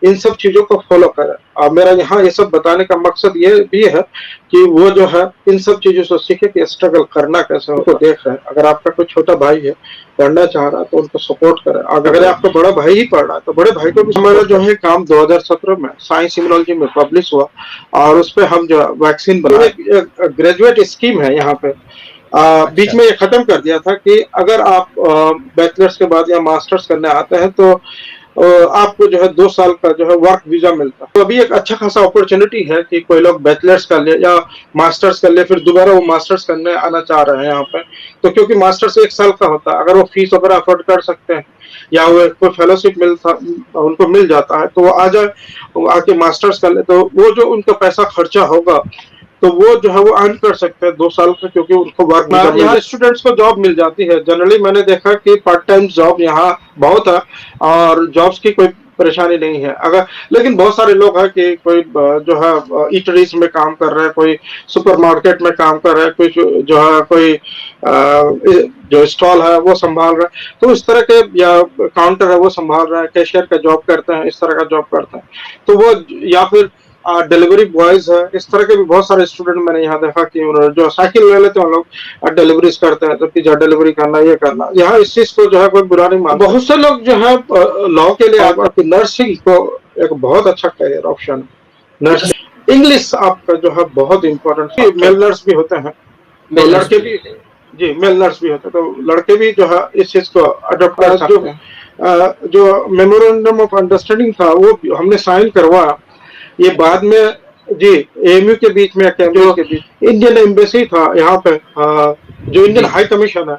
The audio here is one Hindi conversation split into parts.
इन सब चीज़ों को फ़ॉलो करें। मेरा यहाँ ये सब बताने का मकसद ये भी है कि वो जो है इन सब चीज़ों से सीखे कि स्ट्रगल करना कैसे होता है। देख रहे हैं, अगर आपका कोई छोटा भाई है, पढ़ना चाह रहा है तो उनको सपोर्ट करें। अगर आपका बड़ा भाई ही पढ़ रहा है तो बड़े भाई को भी हमारा जो है काम 2017 में साइंस इम्यूनोलॉजी में पब्लिश हुआ और उसपे हम जो वैक्सीन बनाए। एक ग्रेजुएट स्कीम है यहाँ पे। बीच में ये खत्म कर दिया था कि अगर आप बैचलर्स के बाद या मास्टर्स करने आते हैं तो आपको जो है 2 साल का जो है वर्क वीजा मिलता है। तो अभी एक अच्छा खासा अपॉर्चुनिटी है कि कोई लोग बैचलर्स कर ले या मास्टर्स कर ले, फिर दोबारा वो मास्टर्स करने आना चाह रहे हैं यहाँ पे। तो क्योंकि मास्टर्स 1 साल का होता है, अगर वो फीस वगैरह अफोर्ड कर सकते हैं या वो कोई फेलोशिप उनको मिल जाता है तो वो आ जाए, वो आके मास्टर्स कर ले, तो वो जो उनका पैसा खर्चा होगा तो वो जो है वो अर्न कर सकते हैं 2 साल का, क्योंकि उनको वर्क यहाँ स्टूडेंट्स को जॉब मिल जाती है। जनरली मैंने देखा कि पार्ट टाइम जॉब यहाँ बहुत है और जॉब्स की कोई परेशानी नहीं है। अगर लेकिन बहुत सारे लोग हैं कि कोई जो है ईटरीज में काम कर रहे हैं, कोई सुपरमार्केट में काम कर रहे हैं, कोई जो है कोई जो स्टॉल है वो संभाल रहा है, तो इस तरह के या काउंटर है वो संभाल रहा है, कैशियर का जॉब करते हैं, इस तरह का जॉब करते हैं, तो वो या फिर डिलीवरी बॉयज है, इस तरह के भी बहुत सारे स्टूडेंट मैंने यहाँ देखा कि जो साइकिल ले लेते हैं लोग डिलीवरीज करते हैं, तो पिज्जा डिलीवरी करना, ये करना। यहाँ इस चीज को जो है कोई बुरा नहीं मानता। बहुत से लोग जो है लॉ के लिए आपकी नर्सिंग को एक बहुत अच्छा करियर ऑप्शन है। नर्सिंग इंग्लिश आपका जो है बहुत इम्पोर्टेंट। मेल नर्स भी होते हैं, तो लड़के भी जी मेल नर्स भी होते हैं, तो लड़के भी जो है इस चीज को अडॉप्ट कर सकते हैं। जो मेमोरेंडम ऑफ अंडरस्टैंडिंग था वो हमने साइन करवाया, ये बाद में जी एएमयू के बीच में जो इंडियन एम्बेसी था यहाँ पे, जो इंडियन हाई कमीशन है,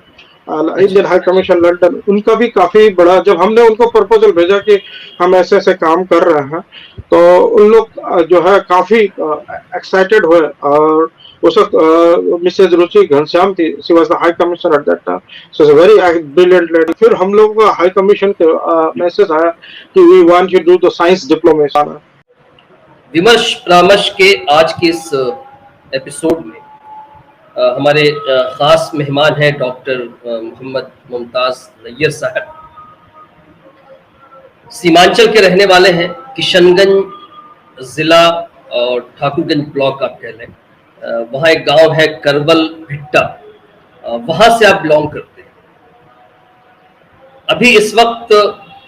इंडियन हाई कमीशन लंदन, उनका भी काफी बड़ा, जब हमने उनको प्रपोजल भेजा कि हम ऐसे ऐसे काम कर रहे हैं, तो उन लोग जो है काफी एक्साइटेड हुए। और उस वक्त मिसेज रुचि घनश्याम थी, she was the high commissioner at that time, so is a very brilliant lady. फिर हम लोग का हाई कमीशन के मैसेज आया कि we want you to do the science diplomacy. विमर्श परामर्श के आज के इस एपिसोड में हमारे खास मेहमान हैं डॉक्टर मोहम्मद मुमताज नैयर साहब। सीमांचल के रहने वाले हैं, किशनगंज जिला और ठाकुरगंज ब्लॉक आप कह लें। वहाँ एक गांव है करबल भिट्टा, वहाँ से आप बिलोंग करते हैं। अभी इस वक्त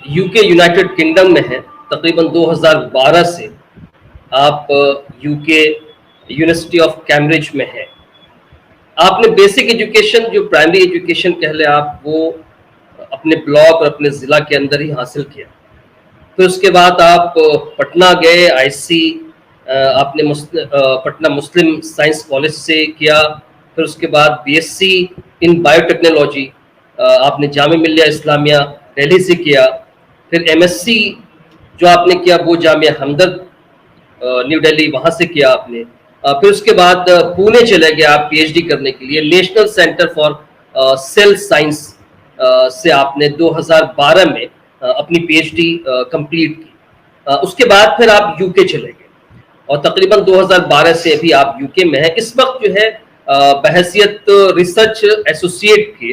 यूके यूनाइटेड किंगडम में है। तकरीबन 2012 से आप यूके यूनिवर्सिटी ऑफ कैम्ब्रिज में है। आपने बेसिक एजुकेशन, जो प्राइमरी एजुकेशन कह ले आप, वो अपने ब्लॉक और अपने ज़िला के अंदर ही हासिल किया। फिर उसके बाद आप पटना गए, आईसी आपने पटना मुस्लिम साइंस कॉलेज से किया। फिर उसके बाद बीएससी इन बायोटेक्नोलॉजी आपने जामिया मिल्लिया इस्लामिया दिल्ली से किया। फिर एमएससी जो आपने किया वो जामिया हमदर्द न्यू दिल्ली, वहाँ से किया आपने। फिर उसके बाद पुणे चले गए आप पीएचडी करने के लिए, national centre for sale science से आपने 2012 में अपनी पीएचडी कंप्लीट की। उसके बाद फिर आप यूके चले गए और तकरीबन 2012 से अभी आप यूके में हैं। इस वक्त जो है बहैसियत रिसर्च एसोसिएट के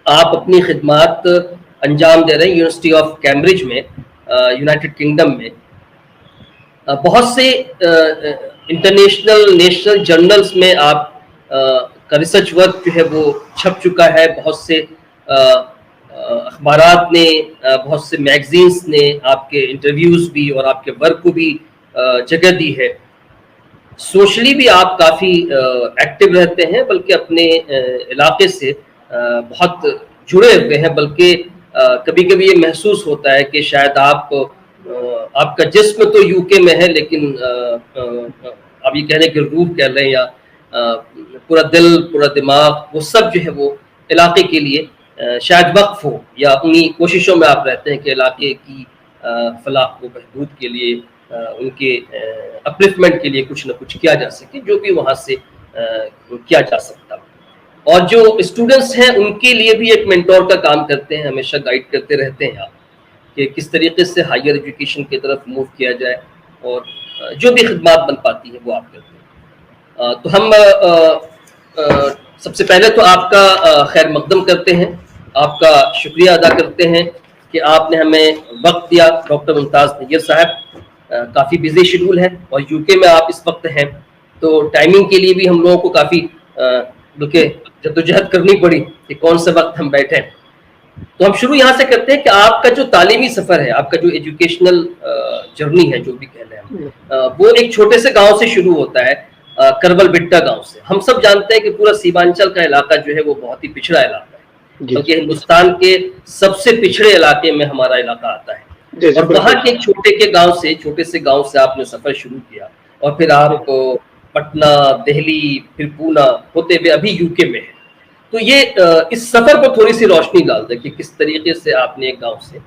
आप अपनी खिदमात अंजाम दे रहे हैं यूनिवर्सिटी ऑफ कैम्ब्रिज में, यूनाइटेड किंगडम में। बहुत से इंटरनेशनल नेशनल जर्नल्स में आप का रिसर्च वर्क जो है वो छप चुका है। बहुत से अखबारात ने, बहुत से मैगजीन्स ने आपके इंटरव्यूज़ भी और आपके वर्क को भी जगह दी है। सोशली भी आप काफ़ी एक्टिव रहते हैं, बल्कि अपने इलाके से बहुत जुड़े हुए हैं। बल्कि कभी कभी ये महसूस होता है कि शायद आपका जिस्म तो यूके में है, लेकिन आप ये कह रहे हैं कि रूह कह लें या पूरा दिल, पूरा दिमाग, वो सब जो है वो इलाके के लिए शायद वक्फ हो, या उन्हीं कोशिशों में आप रहते हैं कि इलाके की फलाह व बहबूद के लिए, उनके अपलिफ्टमेंट के लिए कुछ ना कुछ किया जा सके, जो भी वहाँ से किया जा सकता। और जो स्टूडेंट्स हैं उनके लिए भी एक मेंटोर का काम करते हैं, हमेशा गाइड करते रहते हैं आप कि किस तरीके से हायर एजुकेशन की तरफ मूव किया जाए, और जो भी खिदमात बन पाती है वो आप करते हैं। तो हम सबसे पहले तो आपका खैर मकदम करते हैं, आपका शुक्रिया अदा करते हैं कि आपने हमें वक्त दिया। डॉक्टर मुमताज़ नैयर साहब, काफ़ी बिजी शेड्यूल है और यूके में आप इस वक्त हैं, तो टाइमिंग के लिए भी हम लोगों को काफ़ी बल्कि जद्दोजहद करनी पड़ी कि कौन से वक्त हम बैठे। तो हम शुरू यहाँ से करते हैं कि आपका जो तालीमी सफ़र है, आपका जो एजुकेशनल जर्नी है, जो भी कह लें हम, वो एक छोटे से गांव से शुरू होता है, करवल बिट्टा गांव से। हम सब जानते हैं कि पूरा सीमांचल का इलाका जो है वो बहुत ही पिछड़ा इलाका है, बल्कि हिंदुस्तान के सबसे पिछड़े इलाके में हमारा इलाका आता है। और वहाँ के छोटे से गांव से आपने सफर शुरू किया और फिर आप पटना, दिल्ली, फिर पूना होते हुए अभी यूके में है। तो ये इस सफर पर थोड़ी सी रोशनी डाल दे कि किस तरीके से आपने एक गांव से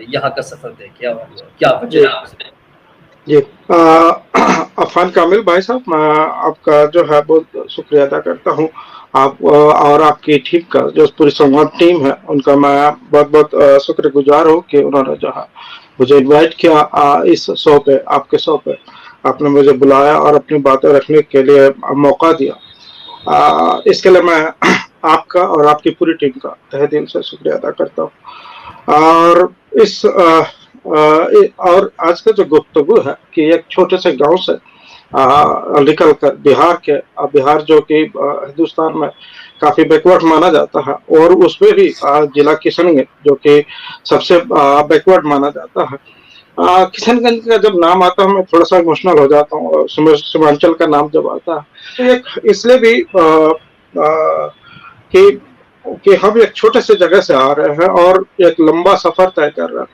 यहाँ का सफर तय किया और क्या वजह है। जी, अफान कामिल भाई साहब, मैं आपका जो है बहुत शुक्रिया अदा करता हूँ। आप और आपकी टीम का, जो पूरी संवाद टीम है, उनका मैं बहुत बहुत शुक्रगुजार हूँ कि उन्होंने जो है मुझे इनवाइट किया इस शो पे, आपके शो पे आपने मुझे बुलाया और अपनी बातें रखने के लिए मौका दिया। इसके लिए मैं आपका और आपकी पूरी टीम का तहे दिल से शुक्रिया अदा करता हूँ। और इस और आज का जो गुफ्तगू है कि एक छोटे से गांव से निकल कर बिहार जो कि हिंदुस्तान में काफी बैकवर्ड माना जाता है, और उसमें भी जिला किशनगंज जो कि सबसे बैकवर्ड माना जाता है। किशनगंज का जब नाम आता है मैं थोड़ा सा इमोशनल हो जाता हूँ, और सीमांचल का नाम जब आता है तो एक इसलिए भी कि हम एक छोटे से जगह से आ रहे हैं और एक लंबा सफर तय कर रहे हैं।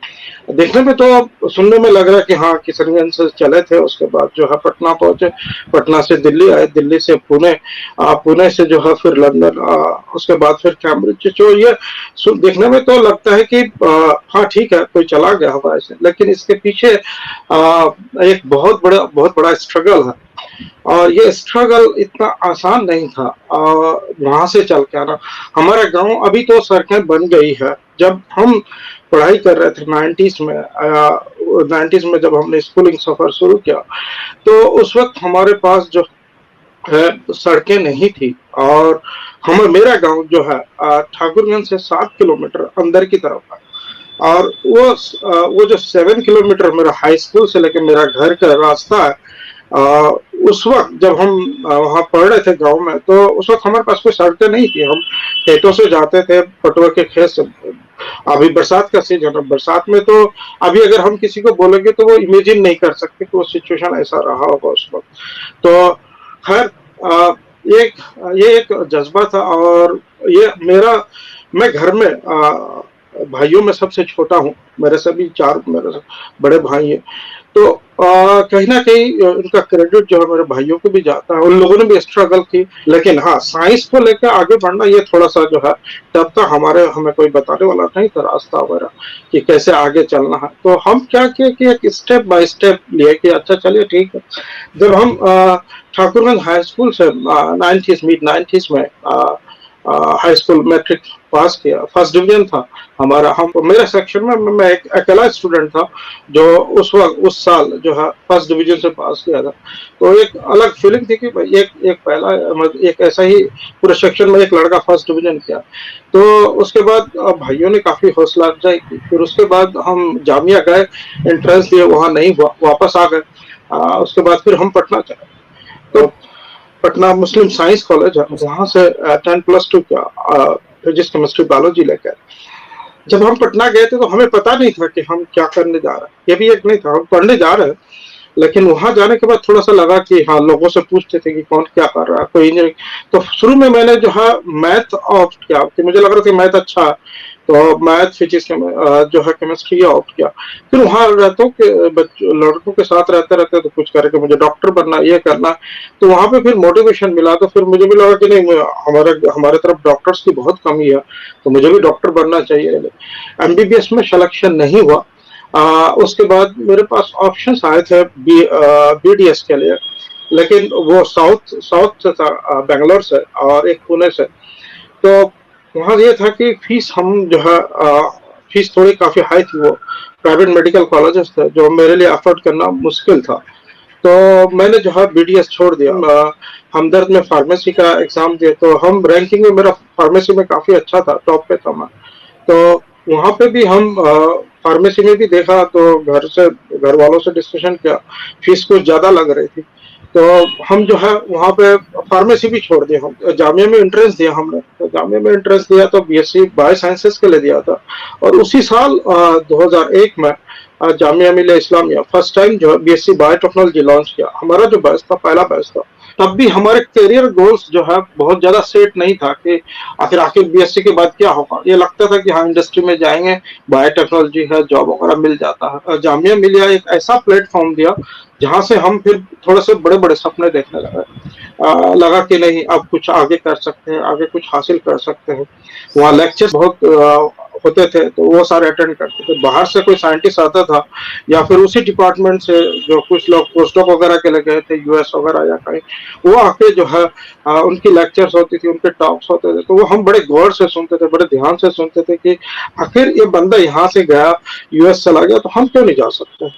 देखने में तो सुनने में लग रहा है कि हाँ किशनगंज से चले थे, उसके बाद जो है पटना पहुंचे, पटना से दिल्ली आए, दिल्ली से पुणे, पुणे से जो है फिर लंदन, उसके बाद फिर कैम्ब्रिज। जो ये देखने में तो लगता है कि हाँ ठीक है कोई चला गया हवाई से, लेकिन इसके पीछे एक बहुत बड़ा स्ट्रगल है, और ये स्ट्रगल इतना आसान नहीं था वहां से चल के आना। हमारा गांव अभी तो सड़कें बन गई है, जब हम पढ़ाई कर रहे थे 90s में जब हमने स्कूलिंग सफर शुरू किया, तो उस वक्त हमारे पास जो है सड़कें नहीं थी, और मेरा गांव जो है ठाकुरगंज से 7 किलोमीटर अंदर की तरफ है, और वो जो 7 किलोमीटर मेरा हाई स्कूल से लेकर मेरा घर का रास्ता है, उस वक्त जब हम वहाँ पढ़ रहे थे गांव में, तो उस वक्त हमारे पास कोई सड़कें नहीं थी। हम खेतों से जाते थे, पटुआ के खेत से। अभी बरसात का सीजन है, बरसात में तो अभी अगर हम किसी को बोलेंगे तो वो इमेजिन नहीं कर सकते कि वो सिचुएशन ऐसा रहा होगा उस वक्त। तो खैर ये एक जज्बा था, और मैं घर में भाइयों में सबसे छोटा हूँ, मेरे से भी 4 मेरे बड़े भाई हैं, तो कहीं ना कहीं उनका क्रेडिट जो है मेरे भाइयों को भी जाता है। उन लोगों ने भी स्ट्रगल की, लेकिन हाँ साइंस को लेकर आगे बढ़ना ये थोड़ा सा जो है तब तक हमें कोई बताने वाला नहीं था रास्ता वगैरह कि कैसे आगे चलना है। तो हम क्या किए कि एक स्टेप बाय स्टेप लिए कि अच्छा चलिए ठीक है। जब हम ठाकुरगंज हाई स्कूल से मिड 90s में हाई स्कूल मैट्रिक पास किया, फर्स्ट डिवीजन था हमारा। मेरे सेक्शन में मैं एक अकेला स्टूडेंट था जो उस साल जो है फर्स्ट डिवीजन से पास किया था। तो एक अलग फीलिंग थी कि एक ऐसा ही पूरे सेक्शन में एक लड़का फर्स्ट डिवीजन किया। तो उसके बाद भाइयों ने काफी हौसला अफजाई की। फिर उसके बाद हम जामिया गए, एंट्रेंस दिए, वहाँ नहीं हुआ, वापस आ गए। उसके बाद फिर हम पटना चले, तो पटना मुस्लिम साइंस कॉलेज है, वहां से 10+2 किया, फिजिक्स केमिस्ट्री बायोलॉजी लेकर। जब हम पटना गए थे तो हमें पता नहीं था कि हम क्या करने जा रहे हैं, ये भी एक नहीं था, हम पढ़ने जा रहे हैं। लेकिन वहां जाने के बाद थोड़ा सा लगा कि हाँ, लोगों से पूछते थे कि कौन क्या कर रहा है, कोई इंजीनियरिंग। तो शुरू में मैंने जो है मैथ ऑप्ट किया कि मुझे लग रहा था मैथ अच्छा है, तो मैथ फिजिक्स जो है केमिस्ट्री ऑप्ट किया। फिर वहाँ रहता हूँ लड़कों के साथ रहते तो कुछ करे कि मुझे डॉक्टर बनना, ये करना। तो वहाँ पे फिर मोटिवेशन मिला, तो फिर मुझे भी लगा कि नहीं, हमारे तरफ डॉक्टर्स की बहुत कमी है, तो मुझे भी डॉक्टर बनना चाहिए। एमबीबीएस में सिलेक्शन नहीं हुआ। उसके बाद मेरे पास ऑप्शंस आए थे बीडीएस के लिए, लेकिन वो साउथ से था, बेंगलोर से, और एक पुणे से। तो वहाँ ये था कि फीस फीस थोड़ी काफी हाई थी, वो प्राइवेट मेडिकल कॉलेजेस थे जो मेरे लिए अफोर्ड करना मुश्किल था। तो मैंने जो है बीडीएस छोड़ दिया। हमदर्द में फार्मेसी का एग्जाम दिया, तो हम रैंकिंग में मेरा फार्मेसी में काफी अच्छा था, टॉप पे था मैं। तो वहाँ पे भी हम फार्मेसी में भी देखा तो घर वालों से डिस्कशन किया, फीस कुछ ज़्यादा लग रही थी। तो हम जो है वहाँ पे फार्मेसी भी छोड़ दिया, हम जामिया में एंट्रेंस दिया हमने। तो जामिया में एंट्रेंस दिया तो बीएससी बायो साइंसेस के लिए दिया था, और उसी साल 2001 में जामिया मिलिया इस्लामिया फर्स्ट टाइम जो है बीएससी बायोटेक्नोलॉजी लॉन्च किया। हमारा जो बैच था पहला बैच था। तब भी हमारे करियर गोल्स जो है बहुत ज्यादा सेट नहीं था कि आखिर बीएससी के बाद क्या होगा। ये लगता था कि हाँ इंडस्ट्री में जाएंगे, बायोटेक्नोलॉजी है, जॉब वगैरह मिल जाता है। जामिया मिलिया एक ऐसा प्लेटफॉर्म दिया जहां से हम फिर थोड़े से बड़े बड़े सपने देखने लगे। लगा कि नहीं अब कुछ आगे कर सकते हैं, आगे कुछ हासिल कर सकते हैं। वहाँ लेक्चर बहुत होते थे तो वो सारे अटेंड करते थे। बाहर से कोई साइंटिस्ट आता था या फिर उसी डिपार्टमेंट से जो कुछ लोग पोस्टडॉक वगैरह के लिए गए थे यूएस वगैरह या कहीं, वो आके जो है उनकी लेक्चर्स होती थी, उनके टॉक्स होते थे, तो वो हम बड़े गौर से सुनते थे, बड़े ध्यान से सुनते थे कि आखिर ये बंदा यहाँ से गया, यूएस चला गया, तो हम क्यों नहीं जा सकते,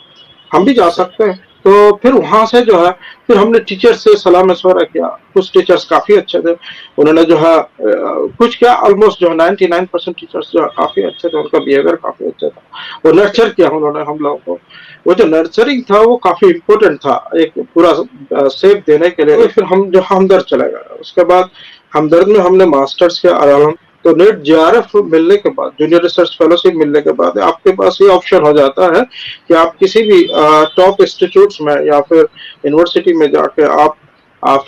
हम भी जा सकते हैं। तो फिर वहां से जो है फिर हमने टीचर से सलाह मशवरा किया। कुछ टीचर्स काफी अच्छे थे, उन्होंने जो है कुछ क्या ऑलमोस्ट जो 99% टीचर्स जो है काफी अच्छे थे, उनका बिहेवियर काफी अच्छा था। वो नर्चर किया उन्होंने हम लोगों को। वो जो नर्चरिंग था वो काफी इम्पोर्टेंट था एक पूरा सेफ देने के लिए। फिर हम जो हमदर्द चले गए, उसके बाद हमदर्द में हमने मास्टर्स किया आराम। तो नेट जेआरएफ मिलने के बाद, जूनियर रिसर्च फेलोशिप मिलने के बाद आपके पास ये ऑप्शन हो जाता है कि आप किसी भी टॉप इंस्टीट्यूट्स में या फिर यूनिवर्सिटी में जाके आप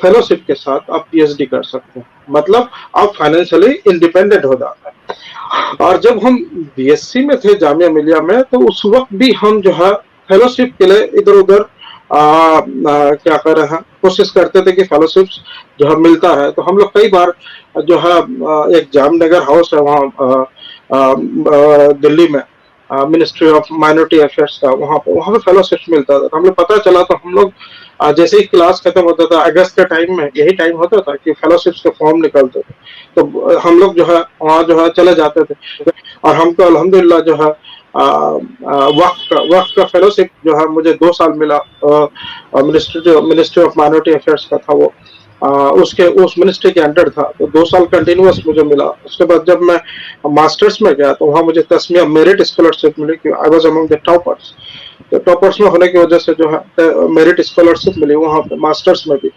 फेलोशिप के साथ आप पीएचडी कर सकते हैं। मतलब आप फाइनेंशियली इंडिपेंडेंट हो जाते हैं। और जब हम बीएससी में थे जामिया मिलिया में, तो उस वक्त भी हम जो है फेलोशिप के लिए इधर उधर क्या कर रहे हैं, कोशिश करते थे कि फेलोशिप जो है मिलता है। तो हम लोग कई बार जो है एक जामनगर हाउस है वहाँ दिल्ली में, मिनिस्ट्री ऑफ माइनॉरिटी अफेयर्स का, वहाँ पे फेलोशिप मिलता था। तो हमें पता चला तो हम लोग जैसे ही क्लास खत्म होता था अगस्त के टाइम में, यही टाइम होता था कि फेलोशिप्स के फॉर्म निकलते थे, तो हम लोग जो है वहाँ जो है चले जाते थे। और हमको अल्हम्दुलिल्लाह जो है वक्त का फेलोशिप जो है मुझे 2 साल मिला। मिनिस्ट्री ऑफ माइनॉरिटी अफेयर्स का था वो, उसके उस मिनिस्ट्री के अंडर था, तो 2 साल कंटिन्यूअस मुझे मिला। उसके बाद जब मैं मास्टर्स में गया तो वहाँ मुझे तस्मिया मेरिट स्कॉलरशिप मिली कि I was among the toppers. तो टॉपर्स में होने की वजह से जो है मेरिट स्कॉलरशिप मिली वहाँ पे मास्टर्स में भी।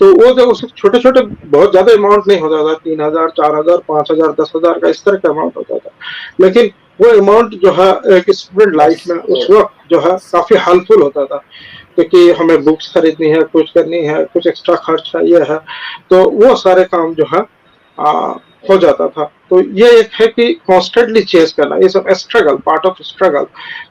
तो वो जो उस छोटे छोटे बहुत ज्यादा अमाउंट नहीं होता था, 3,000 4,000 5,000 10,000 का इस तरह का अमाउंट होता था, लेकिन वो अमाउंट जो है एक स्टूडेंट लाइफ में उस वक्त जो है काफी हेल्पफुल होता था, क्योंकि हमें बुक्स खरीदनी है, कुछ करनी है, कुछ एक्स्ट्रा खर्च है, ये है, तो वो सारे काम जो है हो जाता था। तो ये एक है कि कॉन्स्टेंटली चेस करना, ये सब स्ट्रगल, पार्ट ऑफ स्ट्रगल,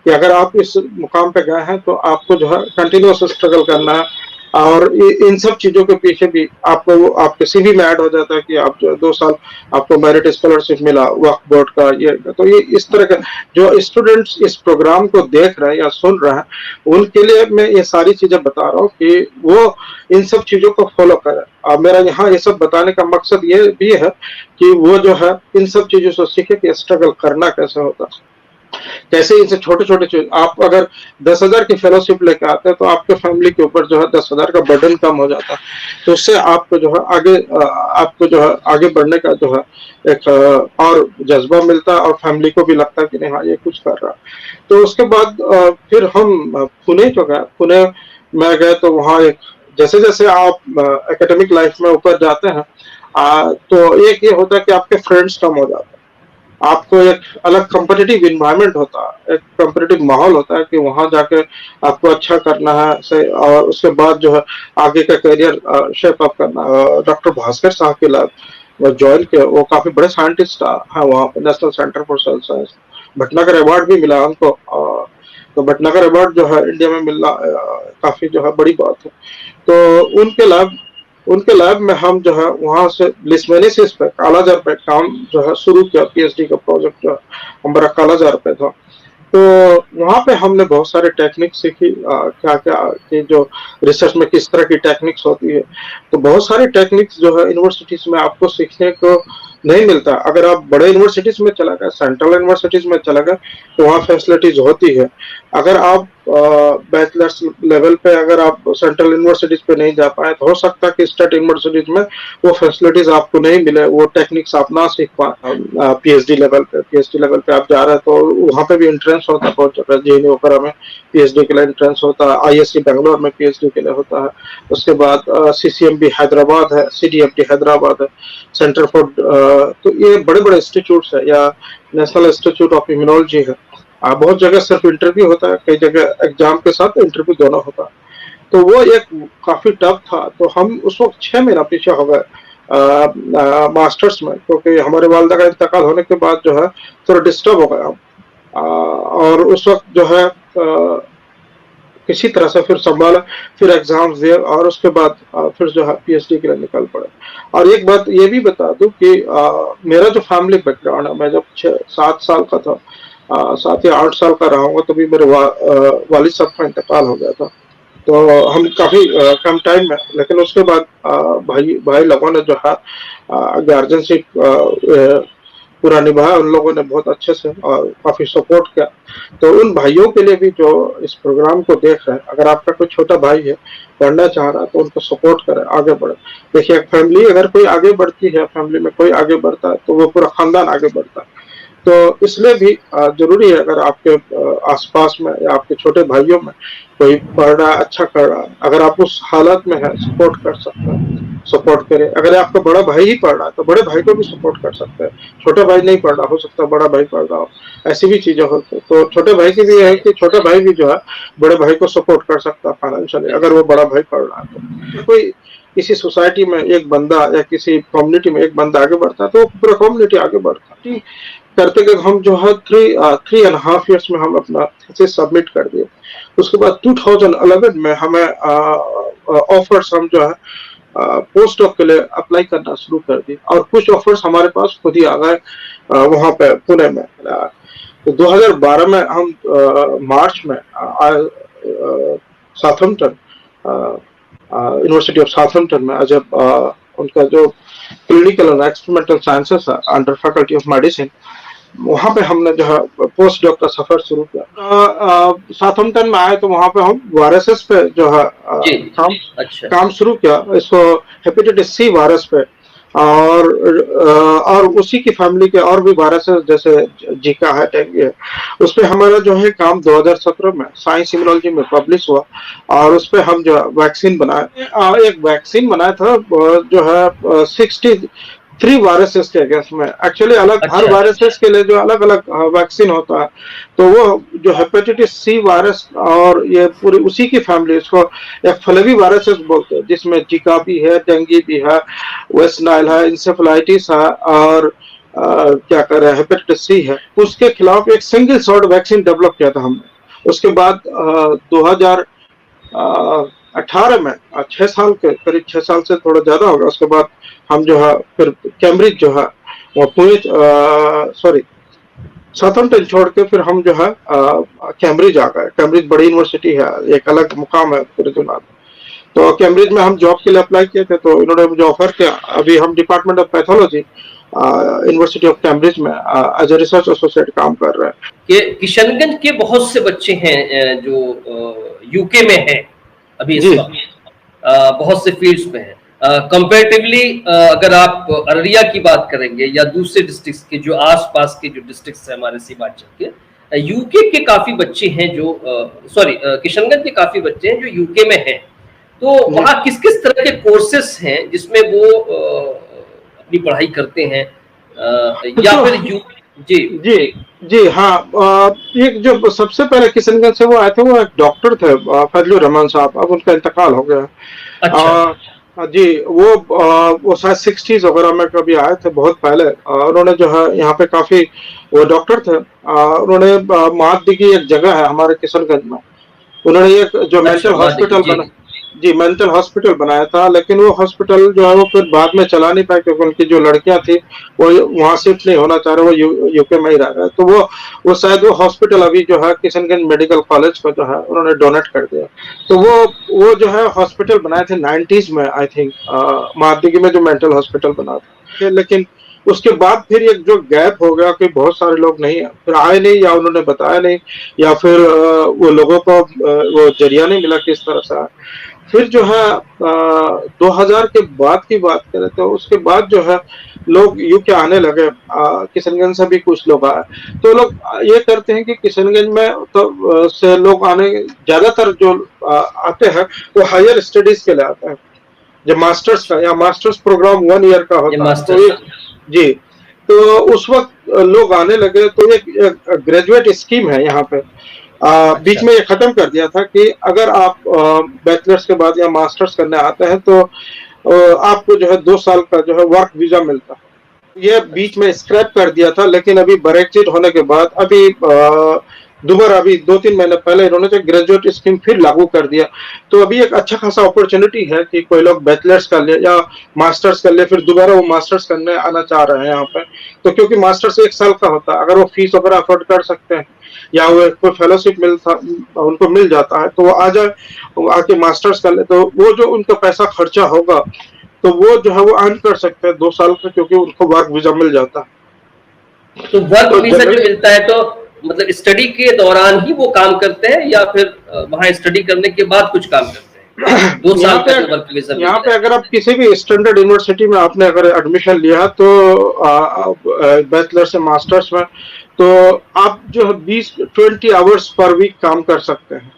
कि अगर आप इस मुकाम पे गए हैं तो आपको जो है कंटिन्यूअस स्ट्रगल करना है। और इन सब चीजों के पीछे भी आपको आपके सीवी में ऐड हो जाता है कि आप जो 2 साल आपको मेरिट स्कॉलरशिप मिला वक्फ बोर्ड का, ये तो ये इस तरह का जो स्टूडेंट्स इस प्रोग्राम को देख रहे हैं या सुन रहे हैं उनके लिए मैं ये सारी चीजें बता रहा हूँ कि वो इन सब चीजों को फॉलो करें। और मेरा यहाँ ये सब बताने का मकसद ये भी है कि वो जो है इन सब चीजों से सीखे कि स्ट्रगल करना कैसे होता है, कैसे इनसे छोटे छोटे चीज। आप अगर 10,000 की फेलोशिप लेके आते हैं तो आपके फैमिली के ऊपर जो है 10,000 का बर्डन कम हो जाता है, तो उससे आपको जो है आपको जो है आगे बढ़ने का जो है एक और जज्बा मिलता है, और फैमिली को भी लगता है कि नहीं हाँ ये कुछ कर रहा है। तो उसके बाद फिर हम पुणे जो गए, पुणे में गए तो वहाँ एक जैसे जैसे आप एकेडमिक लाइफ में ऊपर जाते हैं तो एक ये होता है कि आपके फ्रेंड्स कम हो जाते हैं, आपको एक अलग कॉम्पिटिटिव इन्वायरमेंट होता है, एक कॉम्पिटिटिव माहौल होता है कि वहां जाके आपको अच्छा करना है से, और उसके बाद जो है आगे का करियर शेप अप करना है। डॉक्टर भास्कर साहब के लैब ज्वाइन किया, वो काफी बड़े साइंटिस्ट है वहाँ पे, national centre for sale science, Bhatnagar award भी मिला उनको। तो भटनागर अवार्ड जो है इंडिया में मिलना काफी जो है बड़ी बात है। तो उनके लैब में हम जो है वहां से लिस्मेनिसिस पे कालाजार पे काम जो है शुरू किया, पीएचडी का प्रोजेक्ट जो हमारा कालाजार पे था। तो वहाँ पे हमने बहुत सारे टेक्निक सीखी, क्या क्या कि जो रिसर्च में किस तरह की टेक्निक्स होती है। तो बहुत सारे टेक्निक्स जो है यूनिवर्सिटीज में आपको सीखने को नहीं मिलता। अगर आप बड़े यूनिवर्सिटीज में चला गए, सेंट्रल यूनिवर्सिटीज में चला गए, तो वहाँ फैसिलिटीज होती है, अगर आप बैचलर्स लेवल पे अगर आप सेंट्रल यूनिवर्सिटीज पे नहीं जा पाए तो हो सकता है कि स्टेट यूनिवर्सिटीज में वो फैसिलिटीज आपको नहीं मिले, वो टेक्निक्स आप ना सीख पाए। पीएचडी लेवल पे आप जा रहे हैं तो वहाँ पे भी एंट्रेंस होता है बहुत जगह, जेएनयू वगैरह में पीएचडी के लिए एंट्रेंस होता है, आईएससी बेंगलोर में पीएचडी के लिए होता है। उसके बाद सीसीएमबी हैदराबाद है, सीडीएफटी हैदराबाद है, सेंटर फॉर तो ये बड़े बड़े इंस्टीट्यूट्स है, या नेशनल इंस्टीट्यूट ऑफ इम्यूनोलॉजी है। बहुत जगह सिर्फ इंटरव्यू होता है, कई जगह एग्जाम के साथ इंटरव्यू दोनों होता है। तो वो एक काफी टफ था, तो हम उस वक्त 6 महीना पीछे हो गए मास्टर्स में, क्योंकि हमारे वालदा का इंतकाल होने के बाद जो है थोड़ा डिस्टर्ब हो गया हम। और उस वक्त जो है किसी तरह से फिर संभाला, फिर एग्जाम्स दिए और उसके बाद फिर जो है पीएचडी के लिए निकल पड़े। और एक बात ये भी बता दूं कि मेरा जो फैमिली बैकग्राउंड है, मैं जब 6-7 साल का था, 7 या 8 साल का रहा हूँ, तभी मेरे वालिद साहब का इंतकाल हो गया था। तो हम काफी कम टाइम में, लेकिन उसके बाद भाई लोगों ने जो है गार्जियनशिप पूरा निभाया, उन लोगों ने बहुत अच्छे से और काफी सपोर्ट किया। तो उन भाइयों के लिए भी जो इस प्रोग्राम को देख रहे हैं, अगर आपका कोई छोटा भाई है पढ़ना चाह रहा है तो उनको सपोर्ट करें, आगे बढ़े। देखिए फैमिली अगर कोई आगे बढ़ती है, फैमिली में कोई आगे बढ़ता है तो वो पूरा खानदान आगे बढ़ता है। तो इसलिए भी जरूरी है, अगर आपके आसपास में या आपके छोटे भाइयों में कोई पढ़ रहा है, अच्छा कर रहा है, अगर आप उस हालत में है सपोर्ट कर सकते हैं, सपोर्ट करें। अगर आपका बड़ा भाई ही पढ़ रहा है तो बड़े भाई को भी सपोर्ट कर सकते हैं। छोटा भाई नहीं पढ़ रहा, हो सकता है बड़ा भाई पढ़ रहा हो, ऐसी भी चीजें होती है। तो छोटे भाई की भी है कि छोटा भाई भी जो है बड़े भाई को सपोर्ट कर सकता है फाइनेंशियली, अगर वो बड़ा भाई पढ़ रहा है तो। कोई किसी सोसाइटी में एक बंदा या किसी कम्युनिटी में एक बंदा आगे बढ़ता है तो पूरा कम्युनिटी आगे बढ़ता है। करते करते हम जो है 3.5 ईयर्स में हम अपना थीसिस सबमिट कर दिए। उसके बाद 2011 में हमें ऑफर्स हम जो है पोस्ट डॉक के लिए अप्लाई करना शुरू कर दिए, और कुछ ऑफर्स हमारे पास खुद ही आ गए वहां पे पुणे में। तो 2012 में हम मार्च में साउथहैम्पटन यूनिवर्सिटी ऑफ साउथहैम्पटन में जब उनका जो क्लिनिकल एंड एक्सपेरिमेंटल साइंसेस है अंडर फैकल्टी ऑफ मेडिसिन, वहां पे हमने जो है पोस्ट डॉक का सफर शुरू किया। साउथहैम्पटन में आए तो वहां पे हम वायरसेस पे जो है काम शुरू किया, इसको हेपेटाइटिस सी वायरस पे, और उसी की फैमिली के और भी वायरसेस जैसे जीका है, डेंगू है, उस पर हमारा जो है काम 2017 में साइंस इम्यूनोलॉजी में पब्लिश हुआ। और उस पर हम जो वैक्सीन बनाए, एक वैक्सीन बनाया था जो है 63 वायरसेस के अगेंस्ट में। एक्चुअली अलग हर वायरसेस के लिए जो अलग अलग वैक्सीन होता है, तो वो जो हेपेटाइटिस सी वायरस और ये पूरी उसी की फैमिली, इसको एक फ्लेवी वायरसेस बोलते हैं, जिसमें जिका भी है, डेंगू भी है, वेस्ट नाइल है, इंसेफेलाइटिस है, और क्या कर रहे हैं हेपेटाइटिस सी है। उसके खिलाफ एक सिंगल शॉट वैक्सीन डेवलप किया था हमने। उसके बाद 2018 में 6 साल के करीब 6 साल से थोड़ा ज्यादा होगा, उसके बाद हम जो है फिर कैम्ब्रिज जो है वो पुणे साउथहैम्पटन छोड़ के फिर हम जो है कैम्ब्रिज आ गए। कैम्ब्रिज बड़ी यूनिवर्सिटी है, एक अलग मुकाम है पूरे दुनिया में। तो कैम्ब्रिज में हम जॉब के लिए अप्लाई किए थे, तो इन्होंने मुझे ऑफर किया। अभी हम department of pathology university of Cambridge में एज ए रिसर्च एसोसिएट काम कर रहे हैं। ये किशनगंज के बहुत से बच्चे हैं जो यूके में हैं अभी इस वक्त, बहुत से फील्ड्स में हैं। कंपैरेटिवली अगर आप अररिया की बात करेंगे या दूसरे डिस्ट्रिक्ट्स के जो आसपास के जो डिस्ट्रिक्ट्स हैं हमारे सीमांचल के, यूके के काफी बच्चे हैं जो किशनगंज के काफी बच्चे हैं जो यूके में हैं। तो वहाँ किस किस तरह के कोर्सेस हैं जिसमें वो अपनी पढ़ाई करते हैं, या फिर जी जी जी हाँ, एक जो सबसे पहले किशनगंज से वो आए थे, वो एक डॉक्टर थे फजलुर रहमान साहब, अब उनका इंतकाल हो गया। अच्छा। जी वो शायद 60s वगैरह में कभी आए थे, बहुत पहले। उन्होंने जो है यहाँ पे काफी, वो डॉक्टर थे। उन्होंने महादी की एक जगह है हमारे किशनगंज में, उन्होंने एक जो मेंटल हॉस्पिटल बना, जी मेंटल हॉस्पिटल बनाया था। लेकिन वो हॉस्पिटल जो है वो फिर बाद में चला नहीं पाया, क्योंकि उनकी जो लड़कियां थी वो वहां शिफ्ट नहीं होना चाह रहे, वो यूके में ही रह गए। तो वो शायद वो हॉस्पिटल अभी जो है किशनगंज मेडिकल कॉलेज को जो है उन्होंने डोनेट कर दिया। तो वो जो है हॉस्पिटल बनाए थे 90s में, आई थिंक महादिगी में जो मेंटल हॉस्पिटल बना था। लेकिन उसके बाद फिर एक जो गैप हो गया कि बहुत सारे लोग नहीं फिर आए नहीं, या उन्होंने बताया नहीं, या फिर वो लोगों को वो जरिया नहीं मिला किस तरह से आए। फिर जो है 2000 के बाद की बात करें तो उसके बाद जो है लोग यूके आने लगे, किशनगंज से भी कुछ लोग आए। तो लोग ये करते हैं कि किशनगंज में तो से लोग आने, ज्यादातर जो आते हैं वो हायर स्टडीज के लिए आते हैं, जो मास्टर्स का या मास्टर्स प्रोग्राम 1 ईयर का ये होता है। तो मास्टर्स। जी, तो उस वक्त लोग आने लगे, तो एक ग्रेजुएट स्कीम है यहाँ पे। बीच अच्छा। में ये खत्म कर दिया था कि अगर आप बैचलर्स के बाद या मास्टर्स करने आते हैं तो आपको जो है 2 साल का जो है वर्क वीजा मिलता है। ये बीच अच्छा। में स्क्रैप कर दिया था, लेकिन अभी ब्रेक्जिट होने के बाद अभी दोबारा अभी 2-3 महीने पहले इन्होंने जो ग्रेजुएट स्कीम फिर लागू कर दिया। तो अभी एक अच्छा खासा अपॉर्चुनिटी है कि कोई लोग बैचलर्स कर ले या मास्टर्स कर ले, फिर दोबारा वो मास्टर्स करने आना चाह रहे हैं यहाँ पे। तो क्योंकि मास्टर्स 1 साल का होता है, अगर वो फीस वगैरह अफोर्ड कर सकते हैं या वो कोई फेलोशिप उनको मिल जाता है तो वो आ जाए, वो आके मास्टर्स कर ले, तो वो जो उनका पैसा खर्चा होगा तो वो जो है वो अर्न कर सकते हैं 2 साल का, क्योंकि उनको वर्क वीजा मिल जाता है। तो वर्क तो वीजा जो मिलता है, तो मतलब स्टडी के दौरान ही वो काम करते हैं या फिर वहां स्टडी करने के बाद कुछ काम करते हैं? 2 यहाँ साल पे का जो वर्क वीजा यहाँ मिलता पे है। अगर आप किसी भी स्टैंडर्ड यूनिवर्सिटी में आपने अगर एडमिशन लिया तो बैचलर से मास्टर्स में, तो आप जो है 20 आवर्स पर वीक काम कर सकते हैं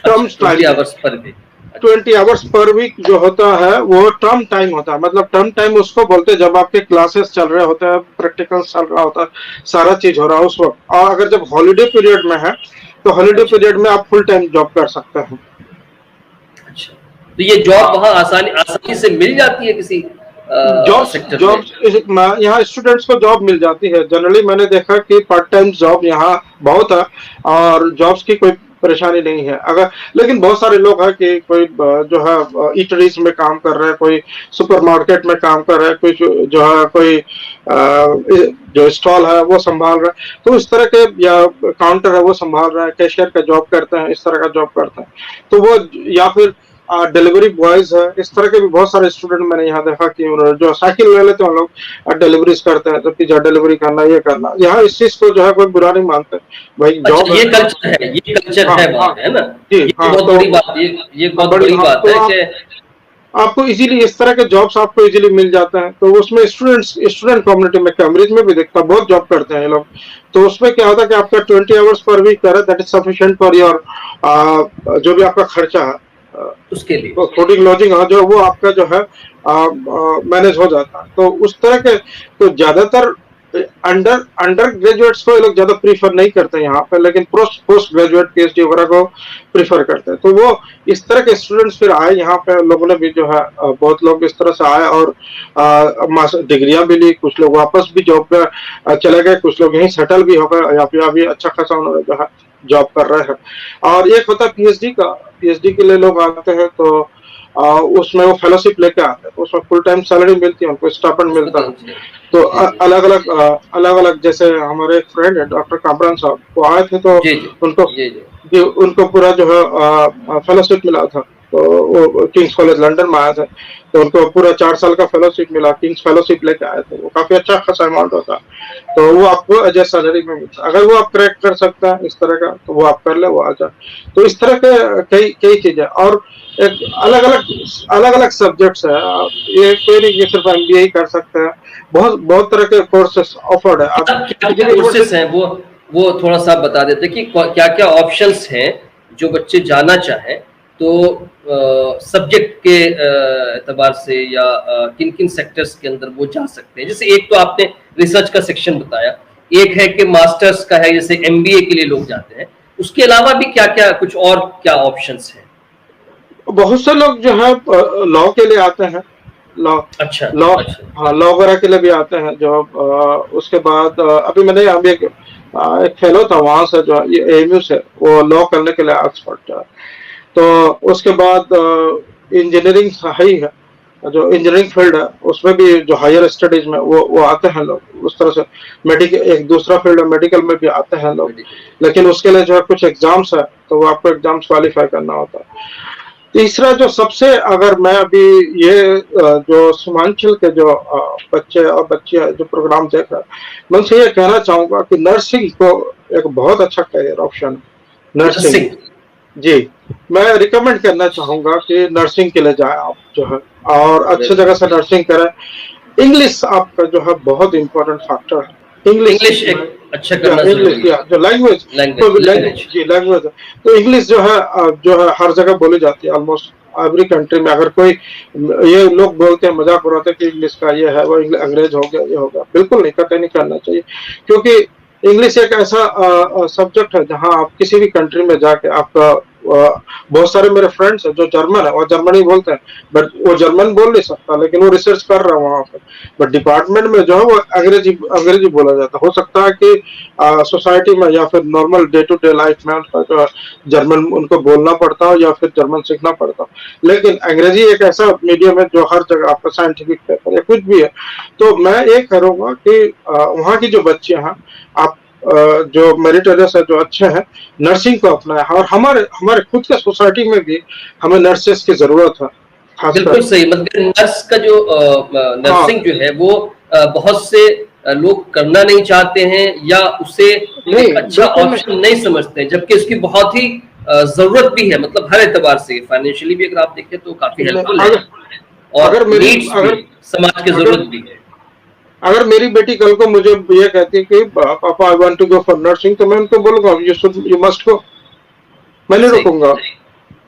टर्म अच्छा, 20 टाइम में। Hours per day. 20 hours per week जो होता है वो टर्म टाइम होता है। मतलब टर्म टाइम उसको बोलते हैं जब आपके क्लासेस चल रहे होते हैं, प्रैक्टिकल चल रहा होता है, सारा चीज हो रहा है उस वक्त। और अगर जब हॉलीडे पीरियड में है तो हॉलीडे अच्छा। पीरियड में आप फुल टाइम जॉब कर सकते हैं। अच्छा, तो ये जॉब वहां आसानी आसानी से मिल जाती है किसी जॉब्स सेक्टर में? जॉब्स यहाँ स्टूडेंट्स को जॉब मिल जाती है। जनरली मैंने देखा कि पार्ट टाइम जॉब यहाँ बहुत है और जॉब्स की कोई परेशानी नहीं है। अगर लेकिन बहुत सारे लोग हैं कि कोई जो है ईटरीज में काम कर रहे हैं, कोई सुपरमार्केट में काम कर रहे हैं, कोई जो है कोई जो स्टॉल है वो संभाल रहा है, तो इस तरह के, या काउंटर है वो संभाल रहा है, कैशियर का जॉब करते हैं, इस तरह का जॉब करते हैं। तो वो, या फिर डिलीवरी बॉयज है, इस तरह के भी बहुत सारे स्टूडेंट मैंने यहाँ देखा कि जो साइकिल ले लेते हैं लोग डिलीवरीज करते हैं, तो पिज्जा डिलीवरी करना, ये करना। यहाँ इस चीज को जो है कोई बुरा नहीं मानते भाई, अच्छा, जॉब ये है। कल्चर है, ये कल्चर हाँ है हाँ वहाँ, है ना? जी ये हाँ, बहुत तो बड़ी बात, ये बहुत बड़ी हाँ, बात तो है आप कि आपको इजीली इस तरह के जॉब्स आपको इजीली मिल जाते हैं। तो उसमें स्टूडेंट कम्युनिटी में कैम्ब्रिज में भी देखता बहुत जॉब करते हैं ये लोग। तो उसमें क्या होता है कि आपका 20 आवर्स पर वीक करे, that is sufficient for your जो भी आपका खर्चा है, उसके लिए। फूडिंग लॉजिंग जो वो आपका जो है मैनेज हो जाता है। तो उस तरह के, तो ज्यादातर अंडर अंडर ग्रेजुएट्स को ये लोग ज्यादा प्रीफर नहीं करते यहाँ पे, लेकिन पोस्ट ग्रेजुएट पीएचडी वगैरह को प्रीफर करते हैं। तो वो इस तरह के स्टूडेंट्स फिर आए यहाँ पे, लोगों ने भी जो है बहुत लोग इस तरह से आए और डिग्रियां भी ली, कुछ लोग वापस भी जॉब पे चले गए, कुछ लोग यहीं सेटल भी हो गए, या फिर अभी अच्छा खासा उन्होंने जो है जॉब कर रहे हैं। और एक होता है पीएचडी का, पीएचडी के लिए लोग आते हैं तो उसमें वो फेलोशिप लेके आते हैं, तो उसमें फुल टाइम सैलरी मिलती है, उनको स्टाइपेंड उसमें मिलता तो है। जी, तो जी, जी, अलग अलग, जैसे हमारे एक फ्रेंड है डॉक्टर कामरान साहब, वो आए थे तो जी, जी, उनको जी, जी। उनको पूरा जो है फेलोशिप मिला था। तो वो किंग्स कॉलेज लंदन में आए थे, तो उनको पूरा 4 साल का फेलोशिप मिला, किंग्स फेलोशिप लेके आए थे। वो काफी अच्छा खासा अमाउंट होता है, तो वो आपको एज ए सैलरी में मिलता है। अगर वो आप क्रैक कर सकते हैं इस तरह का तो वो आप कर ले, वो आ जाए। तो इस तरह के कई कई चीजें, और एक अलग अलग सब्जेक्ट्स है। ये कोई नहीं, ये सिर्फ एमबीए ही कर सकते हैं, बहुत बहुत तरह के कोर्सेस ऑफर्ड है। आप क्या क्या कोर्सेस हैं वो थोड़ा सा बता देते कि क्या क्या ऑप्शंस हैं जो बच्चे जाना चाहें, तो सब्जेक्ट के एतबार से या किन किन सेक्टर्स के अंदर वो जा सकते हैं। जैसे एक तो आपने रिसर्च का सेक्शन बताया, एक है कि मास्टर्स का है, जैसे एमबीए के लिए लोग जाते हैं। उसके अलावा भी क्या क्या कुछ और क्या ऑप्शंस हैं? बहुत से लोग जो है लॉ के लिए आते हैं, लॉ अच्छा, लॉ अच्छा। हाँ, लॉ वगैरह के लिए भी आते हैं जो उसके बाद अभी मैंने अभी एक फेलो था वहां से जो एएमयू से, वो लॉ करने के लिए ऑक्सफोर्ड जा। तो उसके बाद इंजीनियरिंग है ही है, जो इंजीनियरिंग फील्ड है उसमें भी जो हायर स्टडीज में वो आते हैं लोग। उस तरह से मेडिकल एक दूसरा फील्ड है, मेडिकल में भी आते हैं लोग, मेडिकल। लेकिन उसके लिए जो है कुछ एग्जाम्स है, तो वो आपको एग्जाम्स क्वालिफाई करना होता है। तीसरा जो सबसे, अगर मैं अभी ये जो सीमांचल के जो बच्चे और बच्चियां जो प्रोग्राम देख रहे हैं, मैं उनसे ये कहना चाहूंगा कि नर्सिंग को एक बहुत अच्छा करियर ऑप्शन है, नर्सिंग। नर्सिंग। जी, मैं रिकमेंड करना चाहूंगा कि नर्सिंग के लिए जाएं आप जो है, और अच्छे जगह से नर्सिंग करें। इंग्लिश आपका जो है बहुत इंपॉर्टेंट फैक्टर है, इंग्लिश इंग्लिश सीखना है। एक अच्छा या करना इंग्लिश, ज़रूरी या है। जो लैंग्वेज, तो लैंग्वेज। जी लैंग्वेज, तो इंग्लिश जो है हर जगह बोली जाती है, ऑलमोस्ट एवरी कंट्री में। अगर कोई, ये लोग बोलते हैं, मजाक उड़ाते हैं कि इंग्लिश का ये है, वो अंग्रेज हो गया, ये हो गया, बिल्कुल नहीं, कतई नहीं करना चाहिए। क्योंकि इंग्लिश एक ऐसा सब्जेक्ट है जहां आप किसी भी कंट्री में जाके आपका बहुत सारे मेरे फ्रेंड्स हैं जो जर्मन है, और जर्मनी बोलते हैं, बट वो जर्मन बोल नहीं सकता, लेकिन वो रिसर्च कर रहा है वहां पे। बट डिपार्टमेंट में जो है वो अंग्रेजी अंग्रेजी बोला जाता है। हो सकता है कि सोसाइटी में या फिर normal day to day life में उनका जो है जर्मन उनको बोलना पड़ता हो या फिर जर्मन सीखना पड़ता हो, लेकिन अंग्रेजी एक ऐसा मीडियम है जो हर जगह आपका साइंटिफिक पेपर या कुछ भी है। तो मैं ये करूंगा कि वहाँ की जो बच्चे हैं, आप जो मेरिटोरियस है, जो अच्छे हैं, नर्सिंग को अपनाएं। और हमारे हमारे खुद के सोसाइटी में भी हमें नर्सेस की जरूरत है, बिल्कुल खासकर। सही, मतलब नर्स का जो हाँ, नर्सिंग जो है वो बहुत से लोग करना नहीं चाहते हैं या उसे एक नहीं, अच्छा बिल्कुल नहीं। ऑप्शन नहीं समझते हैं, जबकि उसकी बहुत ही जरूरत भी है, मतलब हर एतबार से, फाइनेंशियली भी अगर आप देखें तो काफी नहीं, हेल्पफुल है, और अगर मेरी नीड्स भी, अगर समाज की अगर जरूरत भी है। अगर मेरी बेटी कल को मुझे ये कहती है कि पापा I want to go for nursing, तो मैं उनको बोलूंगा यू मस्ट गो। मैं नहीं सही। रोकूंगा,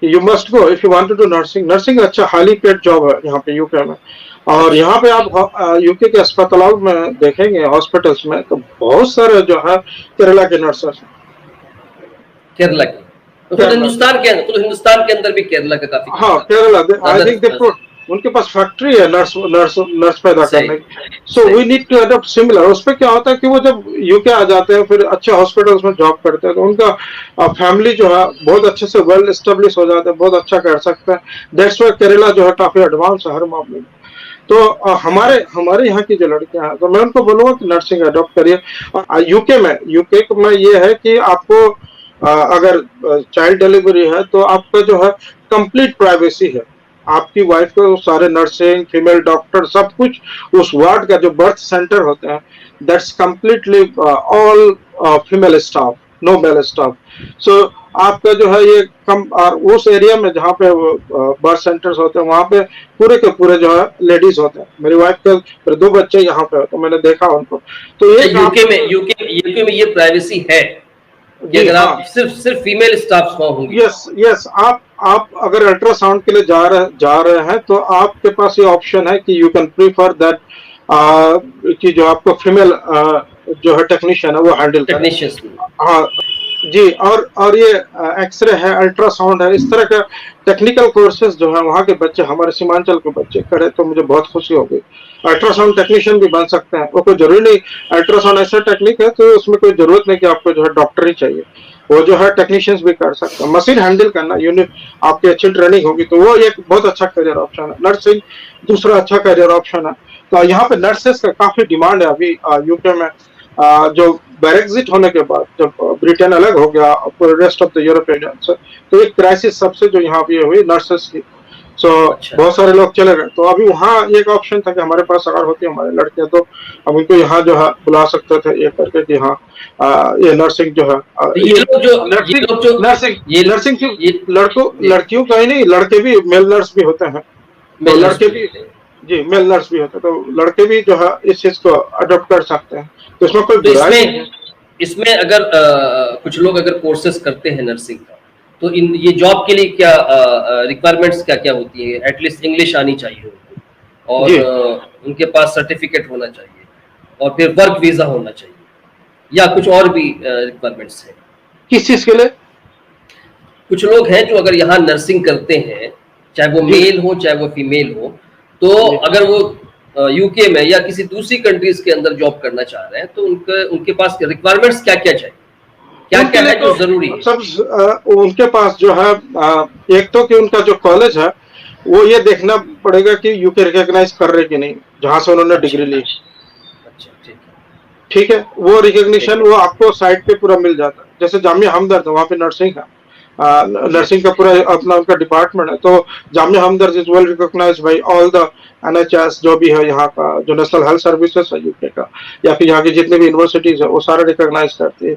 you must go if you want to do nursing. Nursing अच्छा हाईली पेड जॉब है यहाँ पे यूके में। और अच्छा। यहाँ पे आप यूके के अस्पतालों में देखेंगे, हॉस्पिटल्स में, तो बहुत सारे जो है केरला के नर्सेस हैं। केरला की, तो खुद केरला के, हिंदुस्तान के अंदर, खुद हिंदुस्तान के अंदर भी केरला का काफी हाँ, कल्चर केरला, है, आई ज्यादा। थिंक उनके पास फैक्ट्री है नर्स नर्स नर्स पैदा सही। करने की। सो सही। We need to adopt similar. उसमें क्या होता है कि वो जब यूके आ जाते हैं, फिर अच्छे हॉस्पिटल्स में जॉब करते हैं, तो उनका फैमिली जो है बहुत अच्छे से वेल एस्टेब्लिश हो जाते हैं, बहुत अच्छा कर सकते हैं। दैट्स वाई केरला जो है काफी एडवांस है हर मामले में। तो हमारे हमारे यहाँ की जो लड़कियां हैं, तो मैं उनको बोलूंगा कि नर्सिंग अडॉप्ट करिए। और यूके में ये है कि आपको अगर चाइल्ड डिलीवरी है, तो आपका जो है कंप्लीट प्राइवेसी है। आपकी वाइफ को सारे नर्सिंग, फीमेल डॉक्टर, सब कुछ, उस वार्ड का जो बर्थ सेंटर होते हैं, that's completely all female staff, no male staff. So आपका जो है ये कम, और उस एरिया में जहाँ पे बर्थ सेंटर्स होते हैं, वहां पे पूरे के पूरे जो है लेडीज होते हैं। मेरी वाइफ के फिर 2 बच्चे यहाँ पे, तो मैंने देखा उनको। तो अच्छा, ये यूके आपको, में यूके में ये प्राइवेसी है कि जी अगर हाँ, आप सिर्फ सिर्फ फीमेल स्टाफ वहां होंगी। यस यस, आप अगर अल्ट्रासाउंड के लिए जा रहे हैं, तो आपके पास ये ऑप्शन है कि यू कैन प्रीफर दैट कि जो आपको फीमेल जो है टेक्नीशियन है वो हैंडल करे। टेक्नीशियंस में। हाँ जी, और ये एक्सरे है, अल्ट्रासाउंड है, इस तरह का टेक्निकल कोर्सेज जो है वहाँ के बच्चे, हमारे सीमांचल के बच्चे करे, तो मुझे बहुत खुशी होगी। अल्ट्रासाउंड टेक्नीशियन भी बन सकते हैं, वो कोई जरूरी नहीं। अल्ट्रासाउंड ऐसा टेक्निक है तो उसमें कोई जरूरत नहीं कि आपको जो है डॉक्टर ही चाहिए, वो जो है टेक्नीशियंस भी कर सकते हैं। मशीन हैंडल करना, यूनिट आपकी अच्छी ट्रेनिंग होगी, तो वो एक बहुत अच्छा करियर ऑप्शन है। नर्सिंग दूसरा अच्छा करियर ऑप्शन है। तो यहाँ पे नर्सेस का काफी डिमांड है अभी यूके में। जो ब्रेक्जिट होने के बाद, जब ब्रिटेन अलग हो गया पूरे रेस्ट ऑफ द यूरोपियन से, तो एक क्राइसिस सबसे जो यहाँ पे हुई नर्सेस की। सो अच्छा। बहुत सारे लोग चले गए, तो अभी वहाँ एक ऑप्शन था कि हमारे पास अगर होती हमारे लड़के, तो हम उनको यहाँ जो है बुला सकते थे ये करके कि हाँ, ये नर्सिंग जो है, तो ये ये नर्सिंग लोग जो नर्सिंग ये नर्सिंग की, ये जी, लड़कियों का ही नहीं, लड़के भी, मेल नर्स भी होते हैं। तो मेल नर्स लड़के भी भी, होते हैं। जी, मेल नर्स भी होते हैं, तो लड़के भी जो है इस चीज को अडॉप्ट कर सकते हैं, तो इसमें कोई तो बुराई नहीं है। इसमें इसमें अगर कुछ लोग अगर कोर्सेज करते हैं नर्सिंग का, तो इन ये जॉब के लिए क्या रिक्वायरमेंट्स क्या क्या होती है? एटलीस्ट इंग्लिश आनी चाहिए उनको, और जी, उनके पास सर्टिफिकेट होना चाहिए, और फिर वर्क वीजा होना चाहिए, या कुछ और भी रिक्वायरमेंट्स हैं? किस चीज के लिए? कुछ लोग हैं जो अगर यहाँ नर्सिंग करते हैं, चाहे वो जी मेल हो चाहे वो फीमेल हो, तो जी, अगर वो यूके में या किसी दूसरी कंट्रीज के अंदर जॉब करना चाह रहे हैं, तो उनके उनके पास रिक्वायरमेंट्स क्या क्या चाहिए, क्या उनके क्या लिए है जो तो जरूरी है? उनके पास जो है, एक तो कि उनका जो कॉलेज है, वो ये देखना पड़ेगा कि यूके रिकॉग्नाइज कर रहे कि नहीं, जहां से उन्होंने अच्छा। डिग्री ली। अच्छा, ठीक है। ठीक है, वो ठीक रिकॉग्निशन है। वो आपको साइट पे पूरा मिल जाता है। जैसे जामिया हमदर्द है, वहां पे नर्सिंग है, नर्सिंग का पूरा अपना उनका डिपार्टमेंट है। तो Jamia Hamdard is well recognised by all the NHS, जो भी है यहाँ का, जो नेशनल हेल्थ सर्विसेज है यूके का, या फिर यहाँ की जितनी भी यूनिवर्सिटीज है वो सारे रिकॉग्नाइज करती है।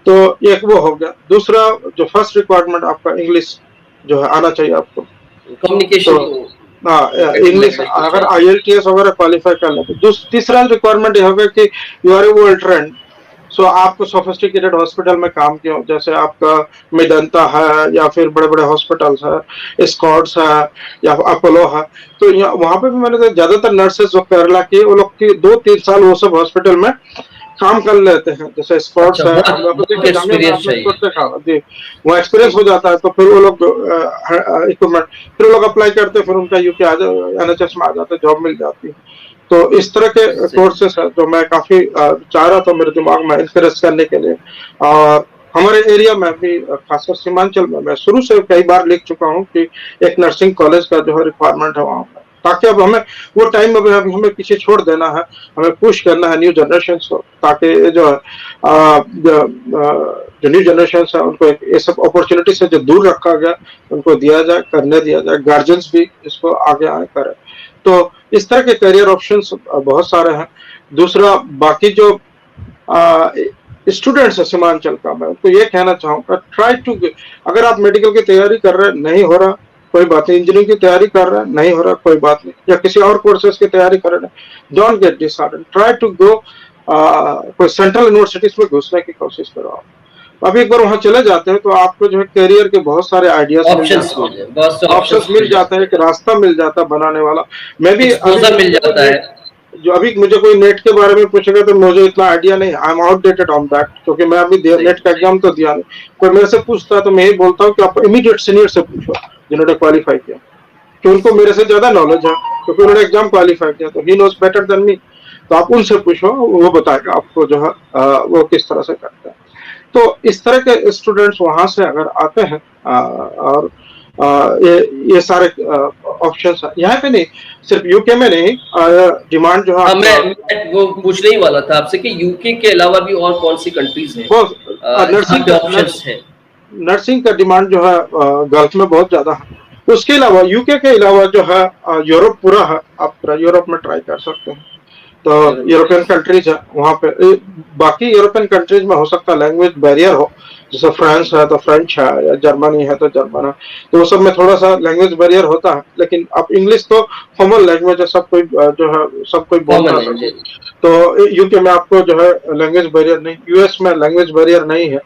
तो एक वो हो गया। दूसरा, जो फर्स्ट रिक्वायरमेंट आपका इंग्लिश जो है आना चाहिए आपको। कम्युनिकेशन तो तो हाँ, इंग्लिश लैंग्वेज तो अगर चाहिए। आईएलटीएस वगैरह क्वालिफाई कर ले तो तीसरा रिक्वायरमेंट ये होगा कि you are a well trained. So आपको सोफिस्टिकेटेड हॉस्पिटल में काम किया हो, जैसे आपका मेदांता है या फिर बड़े बड़े हॉस्पिटल्स है, स्कॉट्स है या अपोलो है। तो वहां पे भी मैंने देखा ज्यादातर नर्सेज जो केरला की, वो लोग की 2-3 साल वो सब हॉस्पिटल में काम कर लेते हैं। जैसे अच्छा, स्कॉट्स है, आप वर्क वर्क देखिए जामिया में एक्सपीरियंस आपने चाहिए। स्कॉट देखा होगा जी, वो एक्सपीरियंस हो जाता है। तो फिर वो लोग इक्विपमेंट, फिर वो लोग अप्लाई करते हैं, फिर उनका यूके आ जाए, एनएचएस में आ जाता है, जॉब मिल जाती है। तो इस तरह के सही। कोर्सेस है जो मैं काफी चाह रहा था मेरे दिमाग में इंकरेज करने के लिए। और हमारे एरिया में भी खासकर सीमांचल में मैं शुरू से कई बार लिख चुका हूँ कि एक नर्सिंग कॉलेज का जो है रिक्वायरमेंट है वहाँ पर, ताकि अब हमें वो टाइम अभी हमें पीछे छोड़ देना है, हमें पुश करना है न्यू जनरेशन को, ताकि जो है जो न्यू जनरेशन है उनको ये सब अपॉर्चुनिटी से जो दूर रखा गया उनको दिया जाए, करने दिया जाए, गार्जियंस भी इसको आगे आए करें। तो इस तरह के करियर ऑप्शंस बहुत सारे हैं। दूसरा, बाकी जो स्टूडेंट्स है सीमांचल का, मैं तो ये कहना चाहूंगा, ट्राई टू, अगर आप मेडिकल की तैयारी कर रहे हैं, नहीं हो रहा कोई बात नहीं, इंजीनियरिंग की तैयारी कर रहे हैं, नहीं हो रहा कोई बात नहीं, या किसी और कोर्सेज की तैयारी कर रहे हैं, don't get disheartened, try to go कोई सेंट्रल यूनिवर्सिटीज में घुसने की कोशिश करो आप। अभी एक बार वहां चले जाते हैं तो आपको जो है करियर के बहुत सारे आइडियाज मिल ऑप्शंस जाते मिल हैं, जाए, बहुत से ऑप्शंस ऑप्शंस मिल मिल जाते हैं, जाते एक हैं, रास्ता मिल जाता है बनाने वाला। मैं भी अभी एक्सपोजर मिल जाता है। जो अभी मुझे कोई नेट के बारे में पूछेगा तो मुझे इतना आइडिया नहीं, I am outdated on that, क्योंकि मैं अभी सही। नेट का एग्जाम तो दिया नहीं। कोई मेरे से पूछता है तो मैं यही बोलता हूँ कि आप इमीडिएट सीनियर से पूछो जिन्होंने क्वालिफाई किया, कि उनको मेरे से ज्यादा नॉलेज है, क्योंकि उन्होंने एग्जाम क्वालिफाई किया, तो he knows better than me. तो आप उनसे पूछो, वो बताएगा आपको जो है वो किस तरह से करते हैं। तो इस तरह के स्टूडेंट्स वहां से अगर आते हैं और ये सारे ऑप्शंस है यहाँ पे, नहीं सिर्फ यूके में नहीं, डिमांड जो है हाँ, आपका मैं वो पूछने ही वाला था आपसे कि यूके के अलावा भी और कौन सी कंट्रीज हैं बहुत, जहाँ पे ऑप्शंस हैं। नर्सिंग का डिमांड जो है गल्फ में बहुत ज्यादा है। उसके अलावा यूके के अलावा जो है यूरोप पूरा है, आप पूरा यूरोप में ट्राई कर सकते हैं। तो यूरोपियन कंट्रीज है वहाँ पे, बाकी यूरोपियन कंट्रीज में हो सकता है लैंग्वेज बैरियर हो, जैसे फ्रांस है तो फ्रेंच है, या जर्मनी है तो जर्मन है, तो वो सब में थोड़ा सा लैंग्वेज बैरियर होता है। लेकिन अब इंग्लिश तो कॉमन लैंग्वेज है, सब कोई जो है सब कोई बोलता कॉमन है। है। तो यूके में आपको जो है लैंग्वेज बैरियर नहीं, यूएस में लैंग्वेज बैरियर नहीं है।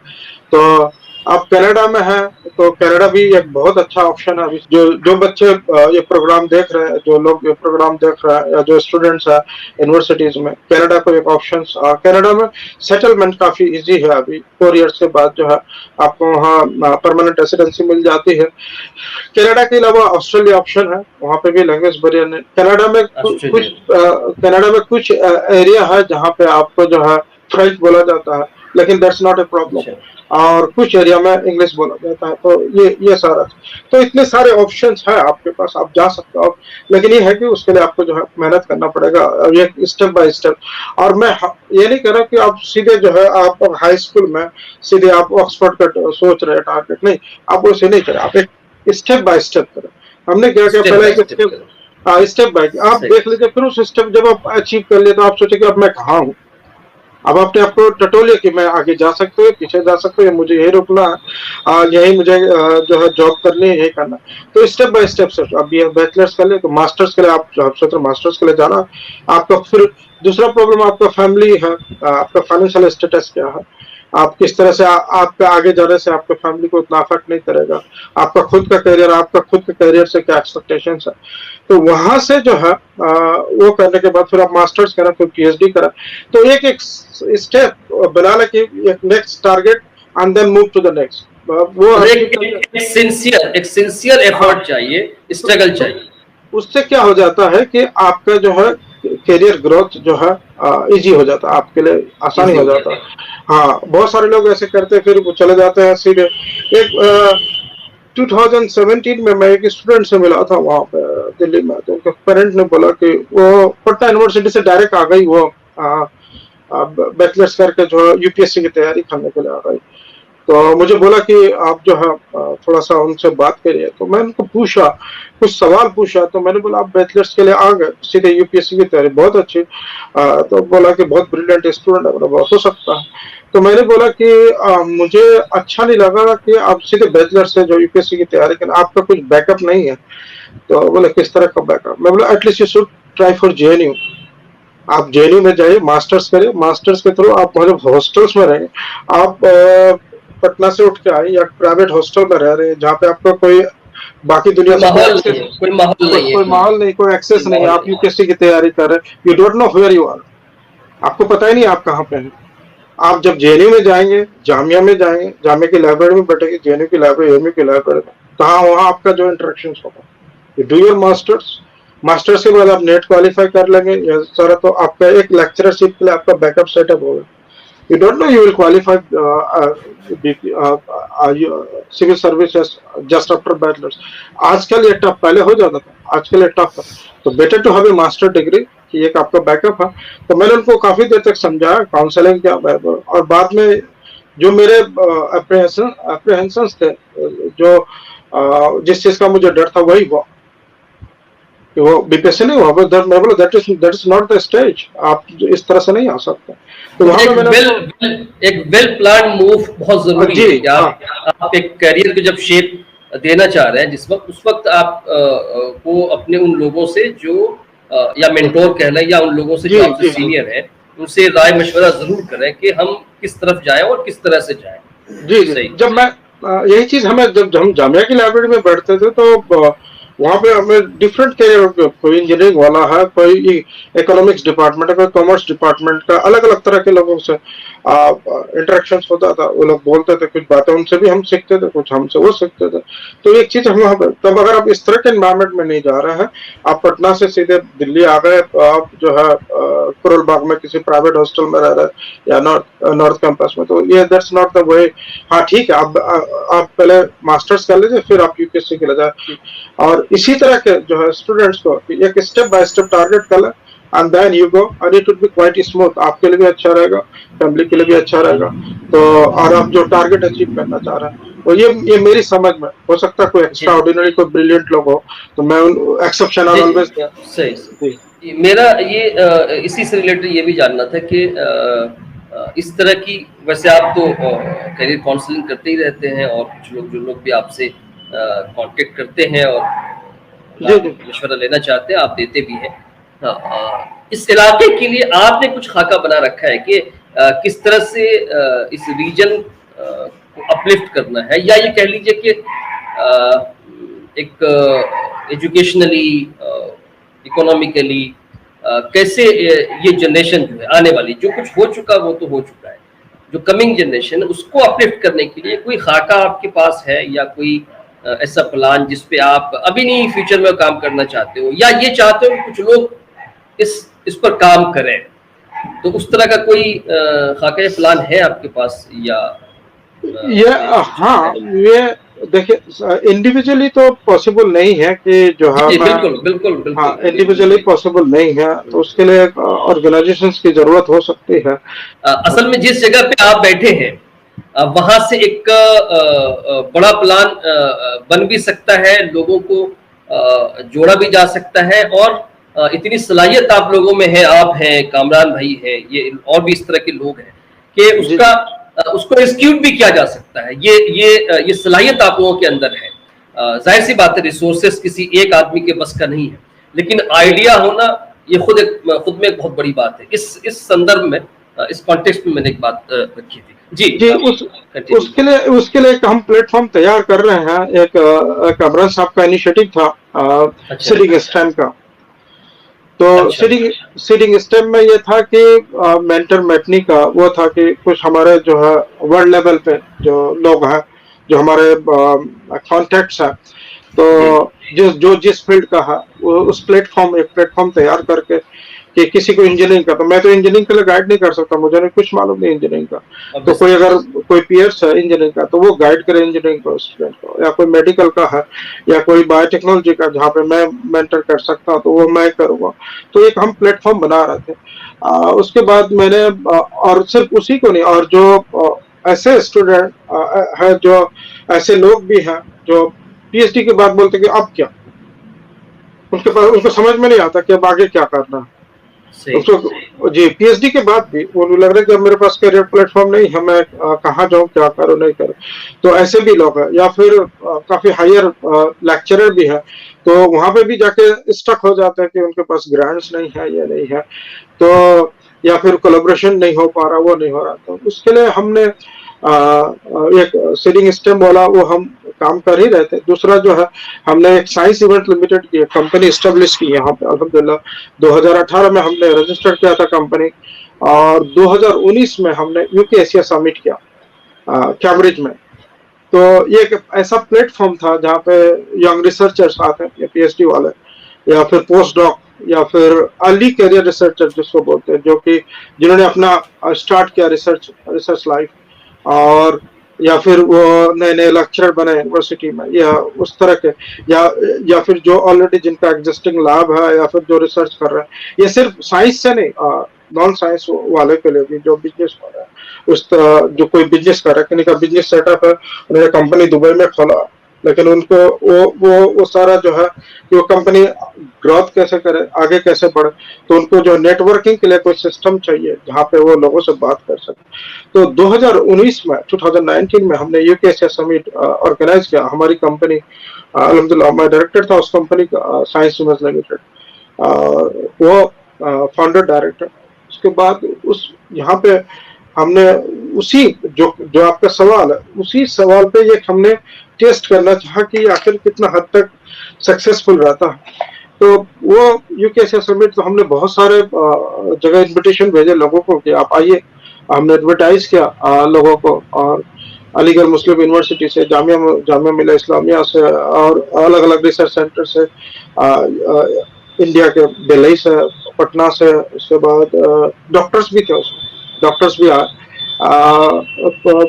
तो आप कनाडा में हैं तो कनाडा भी एक बहुत अच्छा ऑप्शन है। अभी जो जो बच्चे ये प्रोग्राम देख रहे हैं, जो लोग ये प्रोग्राम देख रहे हैं, या जो स्टूडेंट्स हैं यूनिवर्सिटीज में, कनाडा को एक ऑप्शन, कनाडा में सेटलमेंट काफी इजी है। अभी 4 ईयर्स के बाद जो है आपको वहाँ परमानेंट रेसिडेंसी मिल जाती है। कनाडा के अलावा ऑस्ट्रेलिया ऑप्शन है, वहाँ पे भी लैंग्वेज बैरियर नहीं। कनाडा में कुछ ऑस्ट्रेलिया। कनाडा में कुछ एरिया है जहाँ पे आपको जो है फ्रेंच बोला जाता है, लेकिन दैट्स नॉट ए प्रॉब्लम। अच्छा। और कुछ एरिया में इंग्लिश बोला जाता है। तो ये सारा, तो इतने सारे ऑप्शंस हैं आपके पास, आप जा सकते हो। लेकिन ये है कि उसके लिए आपको जो है मेहनत करना पड़ेगा, ये स्टेप बाय स्टेप। और मैं ये नहीं कह रहा कि आप सीधे जो है आप हाई स्कूल में सीधे आप ऑक्सफोर्ड का सोच रहे हैं टारगेट, नहीं, आप वैसे नहीं करें, आप एक स्टेप बाय स्टेप करें। हमने क्या किया, स्टेप पहले बाय एक स्टेप स्टेप, स्टेप बाय आप देख लीजिए, फिर उस स्टेप जब आप अचीव कर लिए तो आप सोचे कि अब मैं कहाँ हूँ। अब अपने आपको टटोलिए कि मैं आगे जा सकते हो, पीछे जा सकते हो, मुझे यही रुकना है, यही मुझे जो है जॉब करनी है, यही करना है। तो स्टेप बाय स्टेप से अब ये बैचलर्स कर ले तो मास्टर्स के लिए आप सोच रहे मास्टर्स के लिए जाना, आपका फिर दूसरा प्रॉब्लम आपका फैमिली है, आपका फाइनेंशियल स्टेटस क्या है, आप किस तरह से आपका आगे जाने से आपके फैमिली को उतना अफेक्ट नहीं करेगा, आपका खुद का करियर, आपका खुद के करियर से क्या एक्सपेक्टेशन है। तो वहां से जो है वो करने के बाद फिर आप मास्टर्स करें, फिर पीएचडी करें। तो एक एक स्टेप बना ले कि एक next target and then move to the next. वो एक सिंसियर एफर्ट चाहिए, स्ट्रगल तो चाहिए। उससे क्या हो जाता है कि आपका जो है करियर ग्रोथ जो है इजी हो जाता है, आपके लिए आसानी इजी हो हो जाता जाता है। है। हाँ, बहुत सारे लोग ऐसे करते हैं, फिर वो चले जाते हैं सीधे। एक 2017 में मैं एक स्टूडेंट से मिला था वहाँ पे दिल्ली में, तो उनके पेरेंट ने बोला कि वो पटना यूनिवर्सिटी से डायरेक्ट आ गई, वो बैचलर्स करके जो यूपीएससी की तैयारी करने के लिए आ गई। तो मुझे बोला कि आप जो है थोड़ा सा उनसे बात करिए। तो मैंने उनको पूछा, कुछ सवाल पूछा, तो मैंने बोला आप बैचलर्स के लिए आ गए, सीधे यूपीएससी की तैयारी बहुत अच्छी। तो बोला कि बहुत ब्रिलियंट स्टूडेंट है। बोला हो सकता है। तो मैंने बोला कि मुझे अच्छा नहीं लगा कि आप सीधे बैचलर से जो यूपीएससी की तैयारी करें, आपका कुछ बैकअप नहीं है। तो बोले किस तरह का बैकअप? मैं बोला at least you should try for JNU. आप जेएनयू में जाइए, मास्टर्स करिए, मास्टर्स के थ्रू आप मतलब हॉस्टल्स में रहेंगे। आप पटना से उठ के आए या प्राइवेट हॉस्टल में रह रहे हैं जहाँ पे आपका कोई बाकी दुनिया कोई से कोई माहौल नहीं एक्सेस, है, कोई माहौल नहीं है, कोई माहौल नहीं, कोई कोई एक्सेस नहीं है, माहौल आप नहीं है। यूपीएससी की तैयारी कर रहे हैं, you don't know where you are, आपको पता ही नहीं आप कहाँ पे हैं। आप जब जेएनयू में जाएंगे, जामिया में जाएंगे, जामिया की लाइब्रेरी में बैठेंगे, जेएनयू की लाइब्रेरी, एएमयू की लाइब्रेरी में, कहाँ वहाँ आपका जो इंटरेक्शन होगा। You do your masters, masters के बाद आप नेट क्वालिफाई कर लेंगे या सारा, तो आपका एक लेक्चरशिप के लिए आपका बैकअप सेटअप होगा। You don't know you will qualify civil services just after bachelor's. आजकल ये टफ, पहले हो जाता था, आजकल ये टफ है। तो better to have a master degree कि एक आपका बैकअप है। तो मैंने उनको काफी देर तक समझाया, काउंसलिंग किया, और बाद में जो मेरे अप्रहेंशंस थे, जो जिस चीज का मुझे डर था वही हुआ कि वो बीपीएससी नहीं हुआ। मैं बोला that is not the stage, आप इस तरह से नहीं आ सकते। तो वहां पे मैंने एक वेल प्लान मूव बहुत जरूरी जी है कि आप एक करियर को जब शेप देना चाह रहे हैं जिस वक्त, उस वक्त आप को अपने उन लोगों से जो या मेंटोर कह लें या उन लोगों से जो आपसे सीनियर हैं उनसे राय मशवरा जरूर करें कि हम किस तरफ जाएं और किस तरह से जाएं। जी जी। जब मैं यही चीज हमें, जब हम जामिया की लाइब्रेरी में बैठते थे तो वहाँ पे हमें डिफरेंट कैरियर, कोई इंजीनियरिंग वाला है, कोई इकोनॉमिक्स डिपार्टमेंट है, कोई कॉमर्स डिपार्टमेंट का, अलग अलग तरह के लोगों से इंटरेक्शंस होता था। वो लोग बोलते थे कुछ बातें, उनसे भी हम सीखते थे, कुछ हमसे वो सीखते थे। तो एक चीज हम तब, अगर आप इस तरह के एनवायरमेंट में नहीं जा रहे हैं, आप पटना से सीधे दिल्ली आ गए, तो आप जो है करोल बाग में किसी प्राइवेट हॉस्टल में रह रहे या नॉर्थ कैंपस में, तो ये दैट्स नॉट द वे। हाँ ठीक है, आप पहले मास्टर्स कर लीजिए, फिर आप यूपीएससी के लिए जाए। और इसी तरह के जो है स्टूडेंट्स को एक स्टेप बाय स्टेप टारगेट कर लें, and then you go, and it would be quite smooth. आपके लिए भी अच्छा रहेगा, फैमिली के लिए भी अच्छा रहेगा। तो और आप जो टारगेट अचीव करना चाह रहे हैं, तो ये मेरी समझ में, हो सकता है कोई एक्स्ट्रा ऑर्डिनरी, कोई ब्रिलियंट लोग हो, तो मैं उन एक्सेप्शन आर ऑलवेज। सही। मेरा ये इसी से रिलेटेड ये भी जानना था कि इस तरह की, वैसे आप तो करियर काउंसलिंग करते ही रहते हैं और कुछ लोग, जो लोग भी आपसे कांटेक्ट करते हैं और मशवरा लेना चाहते हैं, आप देते भी हैं। इस इलाके के लिए आपने कुछ खाका बना रखा है कि किस तरह से इस रीजन को अपलिफ्ट करना है, या ये कह लीजिए कि एक एजुकेशनली, इकोनॉमिकली कैसे ये जनरेशन जो है आने वाली, जो कुछ हो चुका वो तो हो चुका है, जो कमिंग जनरेशन उसको अपलिफ्ट करने के लिए कोई खाका आपके पास है, या कोई ऐसा प्लान जिस पे आप अभी नहीं फ्यूचर में काम करना चाहते हो, या ये चाहते हो कि कुछ लोग इस पर काम करें, तो उस तरह का कोई खाका प्लान है आपके पास? या ये हाँ, ये देखिए इंडिविजुअली तो पॉसिबल नहीं है कि जो है, बिल्कुल हाँ इंडिविजुअली पॉसिबल नहीं है, तो उसके लिए ऑर्गेनाइजेशंस की जरूरत हो सकती है। असल में जिस जगह पे आप बैठे हैं वहां से एक बड़ा प्लान बन भी सकता है, लोगों को जोड़ा भी जा सकता है, और इतनी सलाहियत आप लोगों में है, आप हैं, कामरान भाई है, ये और भी इस तरह के लोग हैं कि उसका उसको एक्सक्यूट भी किया जा सकता है। ये सलाहियत आप लोगों के अंदर है। जाहिर सी बात है, रिसोर्सेस किसी एक आदमी के बस का नहीं है, लेकिन आइडिया होना ये खुद में एक बहुत बड़ी बात है। इस संदर्भ में, इस कॉन्टेक्स्ट में मैंने एक बात रखी थी। जी उसके लिए एक हम प्लेटफॉर्म तैयार कर रहे हैं। एक अमरन साहब का इनिशिएटिव था सीडिंग स्टेम का। तो सीडिंग स्टेम में ये था कि मेंटर मेटनी का वो था कि कुछ हमारे जो है वर्ल्ड लेवल पे जो लोग हैं, जो हमारे कॉन्टेक्ट्स हैं, तो जिस फील्ड का है, वो उस एक प्लेटफॉर्म तैयार करके कि किसी को इंजीनियरिंग का, तो मैं तो इंजीनियरिंग के लिए गाइड नहीं कर सकता, मुझे कुछ मालूम नहीं इंजीनियरिंग का, तो कोई अगर कोई पीयर्स है इंजीनियरिंग का, तो वो गाइड करे इंजीनियरिंग को स्टूडेंट को, या कोई मेडिकल का है, या कोई बायोटेक्नोलॉजी का जहाँ पे मैं मेंटर कर सकता हूँ, तो वो मैं करूँगा। तो एक हम प्लेटफॉर्म बना रहे थे। उसके बाद मैंने और सिर्फ उसी को नहीं, और जो ऐसे स्टूडेंट है, जो ऐसे लोग भी हैं जो पीएचडी के बाद बोलते हैं कि अब क्या, उनके पास, उनको समझ में नहीं आता कि अब आगे क्या करना है। सही। उसको जी पीएचडी के बाद भी वो लग रहा है कि अब मेरे पास करियर प्लेटफॉर्म नहीं है, मैं कहाँ जाऊँ, क्या करूँ, नहीं करूँ। तो ऐसे भी लोग हैं, या फिर काफी हायर लेक्चरर भी है, तो वहां पे भी जाके स्टक हो जाते हैं कि उनके पास ग्रांट्स नहीं है, ये नहीं है, तो या फिर कोलैबोरेशन नहीं हो पा रहा, वो नहीं हो रहा। तो उसके लिए हमने एक सीडिंग स्टेम वाला वो हम काम कर ही रहे थे। दूसरा जो है, हमने एक साइंस इवेंट लिमिटेड की कंपनी एस्टेब्लिश की यहाँ पे अल्हम्दुलिल्लाह। 2018 में हमने रजिस्टर किया था कंपनी, और 2019 में हमने यूके एशिया समिट किया कैम्ब्रिज में। तो ये एक ऐसा प्लेटफॉर्म था जहाँ पे यंग रिसर्चर्स आते हैं, या पीएचडी वाले, या फिर पोस्ट डॉक, या फिर अर्ली करियर रिसर्चर जिसको बोलते हैं, जो कि जिन्होंने अपना स्टार्ट किया रिसर्च रिसर्च लाइफ, और या फिर वो नए नए लेक्चरर बने यूनिवर्सिटी में, या उस तरह के, या फिर जो ऑलरेडी जिनका एग्जिस्टिंग लैब है, या फिर जो रिसर्च कर रहे हैं। ये सिर्फ साइंस से नहीं, नॉन साइंस वाले के लिए भी, जो बिजनेस कर रहे हैं, उस तरह जो कोई बिजनेस कर रहा है, किसी का बिजनेस सेटअप है, उन्होंने कंपनी दुबई में खोला, लेकिन उनको वो सारा जो है कि वो कंपनी ग्रोथ कैसे करे, आगे कैसे बढ़े, तो उनको जो नेटवर्किंग के लिए कोई सिस्टम चाहिए जहाँ पे वो लोगों से बात कर सके। तो 2019 में हमने यूके एशिया समिट ऑर्गेनाइज किया। हमारी कंपनी, अल्हम्दुलिल्लाह मैं डायरेक्टर था उस कंपनी का, साइंस इमेज लिमिटेड, वो फाउंडर डायरेक्टर। उसके बाद उस यहाँ पे हमने उसी जो जो आपका सवाल है, उसी सवाल पे ये हमने टेस्ट करना चाहा कि आखिर कितना हद तक सक्सेसफुल रहता है। तो वो यूके एशिया समिट, तो हमने बहुत सारे जगह इनविटेशन भेजे लोगों को कि आप आइए। हमने एडवर्टाइज किया लोगों को, और अलीगढ़ मुस्लिम यूनिवर्सिटी से, जामिया मिल्लिया इस्लामिया से, और अलग अलग रिसर्च सेंटर से, इंडिया के दिल्ली से, पटना से, उसके बाद डॉक्टर्स भी थे उसमें, डॉक्टर्स भी आए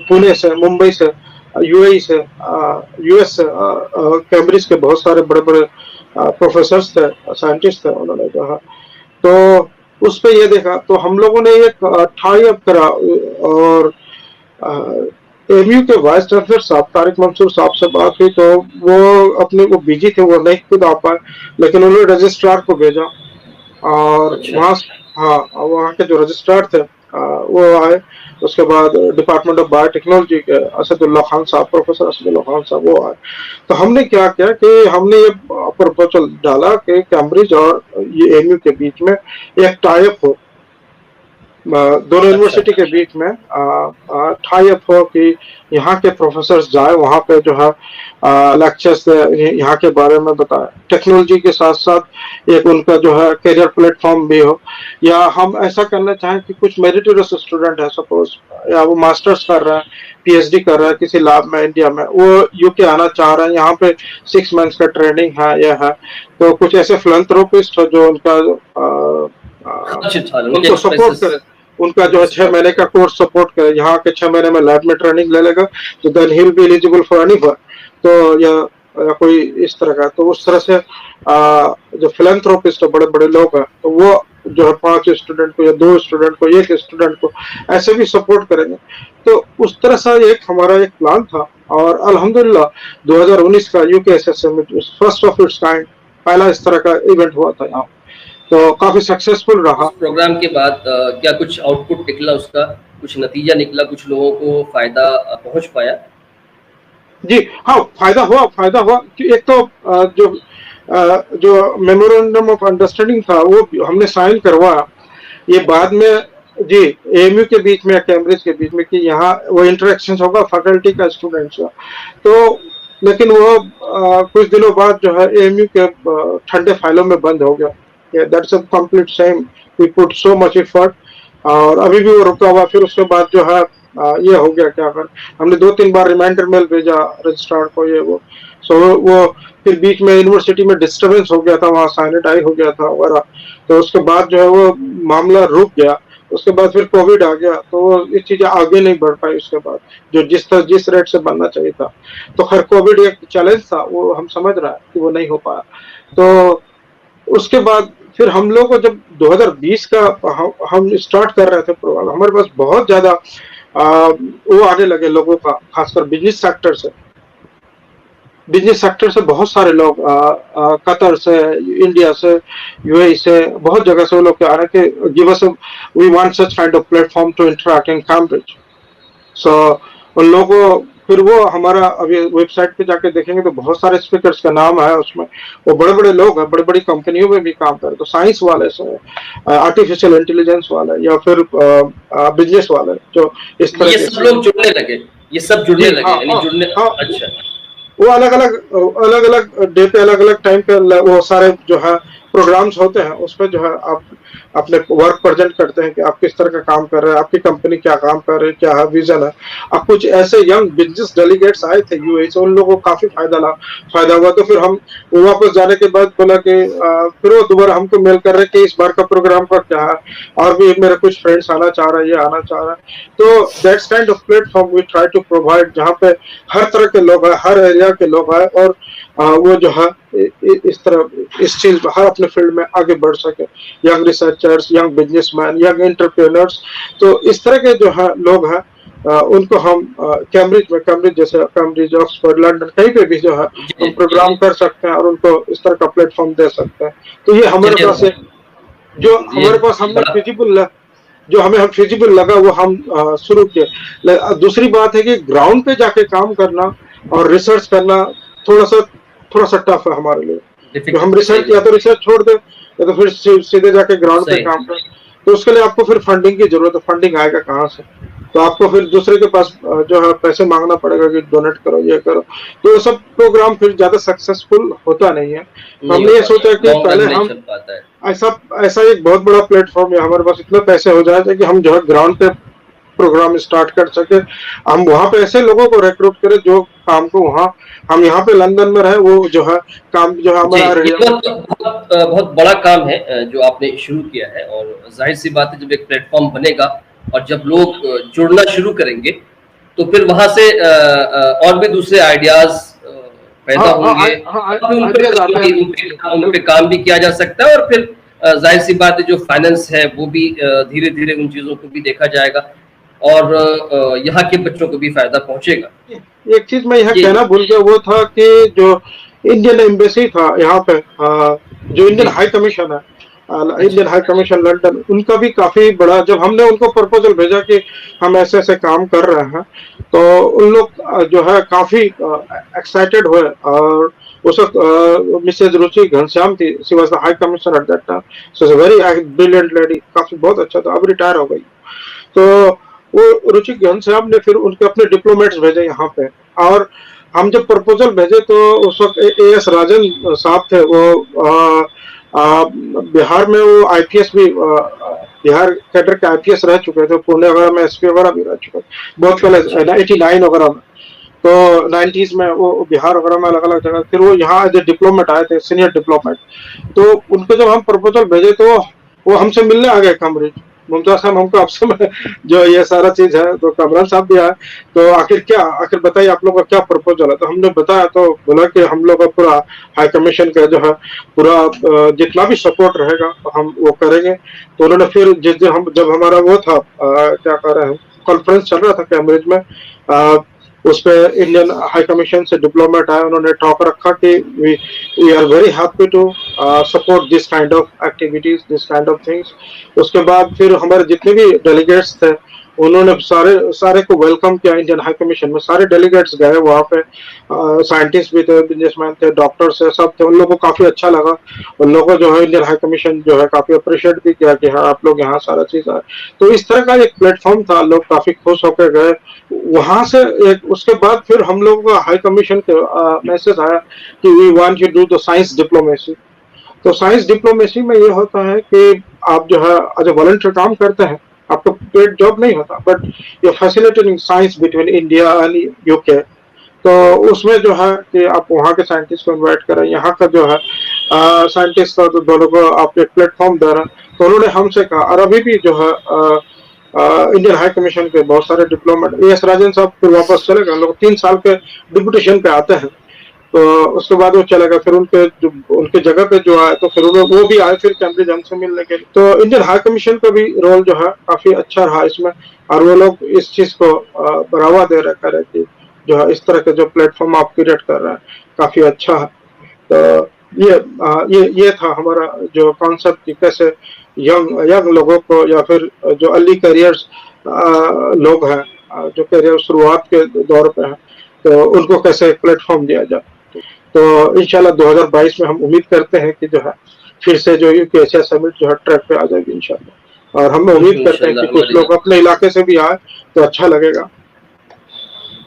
पुणे से, मुंबई से, यूएई से, यूएस से, कैम्ब्रिज के बहुत सारे बड़े बड़े प्रोफेसर थे, साइंटिस्ट थे, उन्होंने कहा। तो उस पे ये देखा, तो हम लोगों ने एक टाई अप करा, और एमयू के वाइस चांसलर साहब तारिक मंसूर साहब से बात हुई, तो वो अपने को बिजी थे, वो नहीं खुद आ पाए, लेकिन उन्होंने रजिस्ट्रार को भेजा, और अच्छा। वहाँ, हाँ, वहाँ के जो रजिस्ट्रार थे वो आए। उसके बाद डिपार्टमेंट ऑफ बायोटेक्नोलॉजी के असदुल्ला खान साहब, प्रोफेसर असदुल्ला खान साहब, वो आए। तो हमने क्या किया कि हमने ये प्रपोजल डाला कि कैम्ब्रिज और ये एमयू के बीच में एक टाई अप हो, दोनों यूनिवर्सिटी के बीच में टाई अप हो, कि यहाँ के प्रोफेसर जाए वहाँ पे, जो है लेक्चर्स यहाँ के बारे में बताए, टेक्नोलॉजी के साथ साथ एक उनका जो है करियर प्लेटफॉर्म भी हो। या हम ऐसा करना चाहें कि कुछ मेरिटोरियस स्टूडेंट है, सपोज, या वो मास्टर्स कर रहा है, पीएचडी कर रहा है किसी लैब में इंडिया में, वो यूके आना चाह रहा है, यहाँ पे 6 मंथ्स का ट्रेनिंग है, यह है, तो कुछ ऐसे फिलैंथ्रोपिस्ट हो जो उनका उनको सपोर्ट करे, उनका जो है 6 महीने का कोर्स सपोर्ट करे, यहाँ के 6 महीने में लैब में ट्रेनिंग ले लेगा, तो then he will be eligible for any work. तो या कोई इस तरह का, तो उस तरह से जो फिलैंथ्रोपिस्ट है, बड़े बड़े लोग हैं, तो वो जो है 5 स्टूडेंट को, या 2 स्टूडेंट को, 1 स्टूडेंट को, ऐसे भी सपोर्ट करेंगे। तो उस तरह से एक हमारा एक प्लान था, और अल्हम्दुलिल्लाह 2019 का UK Asia summit first of its kind, पहला इस तरह का इवेंट हुआ था यहाँ, तो काफी सक्सेसफुल रहा। उस प्रोग्राम के बाद क्या कुछ आउटपुट निकला, उसका कुछ नतीजा निकला, कुछ लोगों को फायदा पहुंच पाया? जी हाँ, फायदा हुआ कि एक तो जो मेमोरेंडम ऑफ अंडरस्टैंडिंग था वो हमने साइन करवाया। ये बाद में जी एएमयू के बीच में या कैम्ब्रिज के बीच में, कि यहाँ वो इंटरेक्शन होगा फैकल्टी का, स्टूडेंट्स का। तो लेकिन वो कुछ दिनों बाद जो है एएमयू के ठंडे फाइलों में बंद हो गया। That's a complete same, we put so much effort, और अभी भी वो रुका हुआ। फिर उसके बाद जो है ये हो गया, क्या कर, हमने 2-3 बार रिमाइंडर मेल भेजा रजिस्ट्रार को, ये वो, सो वो फिर बीच में यूनिवर्सिटी में डिस्टर्बेंस हो गया था, वहाँ सैनिटाइज हो गया था वगैरह, तो उसके बाद जो है वो मामला रुक गया। उसके बाद फिर कोविड आ गया, तो ये चीजें आगे नहीं बढ़ पाई उसके बाद, जो जिस रेट से बनना चाहिए था। तो खैर कोविड एक चैलेंज था, वो हम समझ रहे हैं कि वो नहीं हो पाया। तो उसके बाद फिर हम लोग को जब 2020 का हम स्टार्ट कर रहे थे प्रोग्राम, हमारे पास बहुत ज्यादा वो आने लगे लोगों का, खासकर बिजनेस सेक्टर से बहुत सारे लोग कतर से, इंडिया से, यूएई से, बहुत जगह से वो लोग आ रहे कि give us, we want such kind of platform to interact in Cambridge. So उन लोगों को फिर वो हमारा अभी वेबसाइट पे जाके देखेंगे तो बहुत सारे स्पीकर्स का नाम है उसमें, वो बड़े बड़े लोग हैं, बड़ी बड़ी कंपनियों में भी काम कर रहे, तो साइंस वाले से आर्टिफिशियल इंटेलिजेंस वाले या फिर बिजनेस वाले जो इस तरह ये के। सब लोग जुड़ने लगे, ये सब जुड़ने जी लगे, हाँ यानी हाँ जुड़ने। हाँ, अच्छा। वो अलग अलग डे पे अलग अलग टाइम पे वो सारे जो है प्रोग्राम्स होते हैं, उसमें जो है आप अपने वर्क प्रेजेंट करते हैं कि आप किस तरह का काम कर रहे हैं, आपकी कंपनी क्या काम कर रही है, क्या है विजन है। अब कुछ ऐसे यंग बिजनेस डेलीगेट्स आए थे यूएई से, उन लोगों को काफी फायदा हुआ, तो फिर हम वो वापस जाने के बाद बोला कि फिर वो दोबारा हमको मेल कर रहे कि इस बार का प्रोग्राम का क्या है, और भी मेरे कुछ फ्रेंड्स आना चाह रहे हैं, ये आना चाह रहा है। तो that's kind of platform we try to provide, जहाँ पे हर तरह के लोग आए, हर एरिया के लोग आए, और वो जो है इस तरह इस चीज हर अपने फील्ड में आगे बढ़ सके, young researchers, young businessman, young entrepreneurs. तो इस तरह के जो है लोग हैं, उनको हम कैम्ब्रिज जैसे कैम्ब्रिज, ऑक्सफोर्ड, लंदन, कहीं पे भी जो है हम प्रोग्राम कर सकते हैं और उनको इस तरह का प्लेटफॉर्म दे सकते हैं। तो ये हमारे पास एक जो हमारे पास हमने फिजिबल जो हमें हम फिजिबल लगा वो हम शुरू किए। दूसरी बात है कि ग्राउंड पे जाके काम करना और रिसर्च करना थोड़ा सा टफ है हमारे लिए। तो हम रिसर्च या तो रिसर्च छोड़ दें या तो फिर सीधे जाके ग्राउंड पे काम करें, तो उसके लिए आपको फिर फंडिंग की जरूरत है। फंडिंग आएगा कहाँ से? तो आपको फिर दूसरे के पास जो है पैसे मांगना पड़ेगा कि डोनेट करो, ये करो। तो सब प्रोग्राम फिर ज्यादा सक्सेसफुल होता नहीं है। तो हमने ये सोचा कि पहले हम ऐसा एक बहुत बड़ा प्लेटफॉर्म है हमारे पास, इतने पैसे हो जाए कि हम जो है ग्राउंड पे प्रोग्राम स्टार्ट कर सके। हम वहाँ पे ऐसे लोगों को रिक्रूट करें जो काम को वहाँ, हम यहाँ पे लंदन में रहे, वो जो है काम जो है हमारा बहुत बड़ा काम है जो आपने शुरू किया है। और जाहिर सी बात है, जब एक प्लेटफॉर्म बनेगा और जब लोग जुड़ना शुरू करेंगे तो फिर वहां से और भी दूसरे आइडियाज पैदा होंगे, उन पे काम भी किया जा सकता है। और फिर जाहिर सी बात है, जो फाइनेंस है वो भी धीरे धीरे उन चीजों को भी देखा जाएगा और यहाँ के बच्चों को भी फायदा पहुंचेगा। एक चीज मैं यहाँ कहना भूल गया, वो था कि जो इंडियन एम्बेसी था यहाँ पे, जो इंडियन हाई कमीशन है, इंडियन हाई कमीशन लंदन, उनका भी काफी बड़ा, जब हमने उनको प्रपोजल भेजा कि हम ऐसे ऐसे काम कर रहे हैं, तो उन लोग जो है काफी एक्साइटेड हुए। और उस वक्त मिसेज रुचि घनश्याम थी, she was the high commissioner at that time, so is a very brilliant lady, काफी बहुत अच्छा था, अब रिटायर हो गई। तो वो रुचि घनश्याम ने फिर उनके अपने डिप्लोमेट्स भेजे यहाँ पे, और हम जब प्रपोजल भेजे तो उस वक्त एएस राजन साहब थे, वो बिहार में वो आईपीएस भी, बिहार कैडर के आईपीएस रह चुके थे, पुणे वगैरह में एसपी वगैरह भी रह चुके बहुत पहले 89 वगैरह में। तो 90s में वो बिहार वगैरह में अलग अलग जगह, फिर वो यहाँ एज ए डिप्लोमेट आए थे, सीनियर डिप्लोमेट। तो उनको जब हम प्रपोजल भेजे तो वो हमसे मिलने आ गए कैम्ब्रिज। मुमताज साहब हमको आपसे जो ये सारा चीज है, तो कमरान साहब भी आए, तो आखिर बताइए आप लोग का क्या प्रपोजल है। तो हमने बताया, तो बोला कि हम लोग का पूरा हाई कमीशन का जो है पूरा जितना भी सपोर्ट रहेगा हम वो करेंगे। तो उन्होंने फिर जब हमारा वो था, क्या कह रहे हैं, कॉन्फ्रेंस चल रहा था कैम्ब्रिज में, उस पे इंडियन हाई कमीशन से डिप्लोमेट आए, उन्होंने टॉक रखा कि we are very happy to support this kind of activities, this kind of things. उसके बाद फिर हमारे जितने भी डेलीगेट्स थे उन्होंने सारे को वेलकम किया इंडियन हाई कमीशन में। सारे डेलीगेट्स गए वहाँ पे, साइंटिस्ट भी थे, बिजनेसमैन थे, डॉक्टर्स थे, सब थे। उन लोगों को काफी अच्छा लगा। उन लोगों को जो है इंडियन हाई कमीशन जो है काफी अप्रिशिएट भी किया कि हाँ आप लोग यहाँ सारा चीज आए। तो इस तरह का एक प्लेटफॉर्म था, लोग काफी खुश होकर गए वहां से। उसके बाद फिर हम लोगों का हाई कमीशन के मैसेज आया कि we want you do the science diplomacy. तो साइंस डिप्लोमेसी में ये होता है कि आप जो है एज ए वॉलंटियर काम करते हैं, आपको पेड जॉब नहीं होता, बट ये facilitating science between India and UK. तो उसमें जो है कि आप वहाँ के साइंटिस्ट को इनवाइट करें, यहाँ का जो है साइंटिस्ट का, तो दोनों को आप एक प्लेटफॉर्म दे रहे हैं। तो उन्होंने हमसे कहा, और अभी भी जो है इंडियन हाई कमीशन के बहुत सारे डिप्लोमेट, एएस राजन साहब फिर वापस चले गए, लोग 3 साल के डिप्यूटेशन पे आते हैं। तो उसके बाद वो चला गया, फिर उनके जगह पे जो आए तो फिर वो भी आए फिर कैम्ब्रिज हमसे मिलने के लिए। तो इंडियन हाई कमीशन का भी रोल जो है काफी अच्छा रहा इसमें, और वो लोग इस चीज को बढ़ावा दे रहे हैं कि जो है इस तरह के जो प्लेटफॉर्म आप क्रिएट कर रहे हैं काफी अच्छा है। तो ये था हमारा जो कॉन्सेप्ट कि कैसे यंग लोगों को या फिर जो अर्ली करियर्स लोग हैं, जो करियर शुरुआत के दौर पे हैं, तो उनको कैसे एक प्लेटफॉर्म दिया जाए। तो इंशाल्लाह 2022 में हम उम्मीद करते हैं कि जो है फिर से जो यूकेएसए समिट जो है ट्रैक पे आ जाएगी इंशाल्लाह, और हम उम्मीद करते हैं कि कुछ लोग अपने इलाके से भी आए तो अच्छा लगेगा।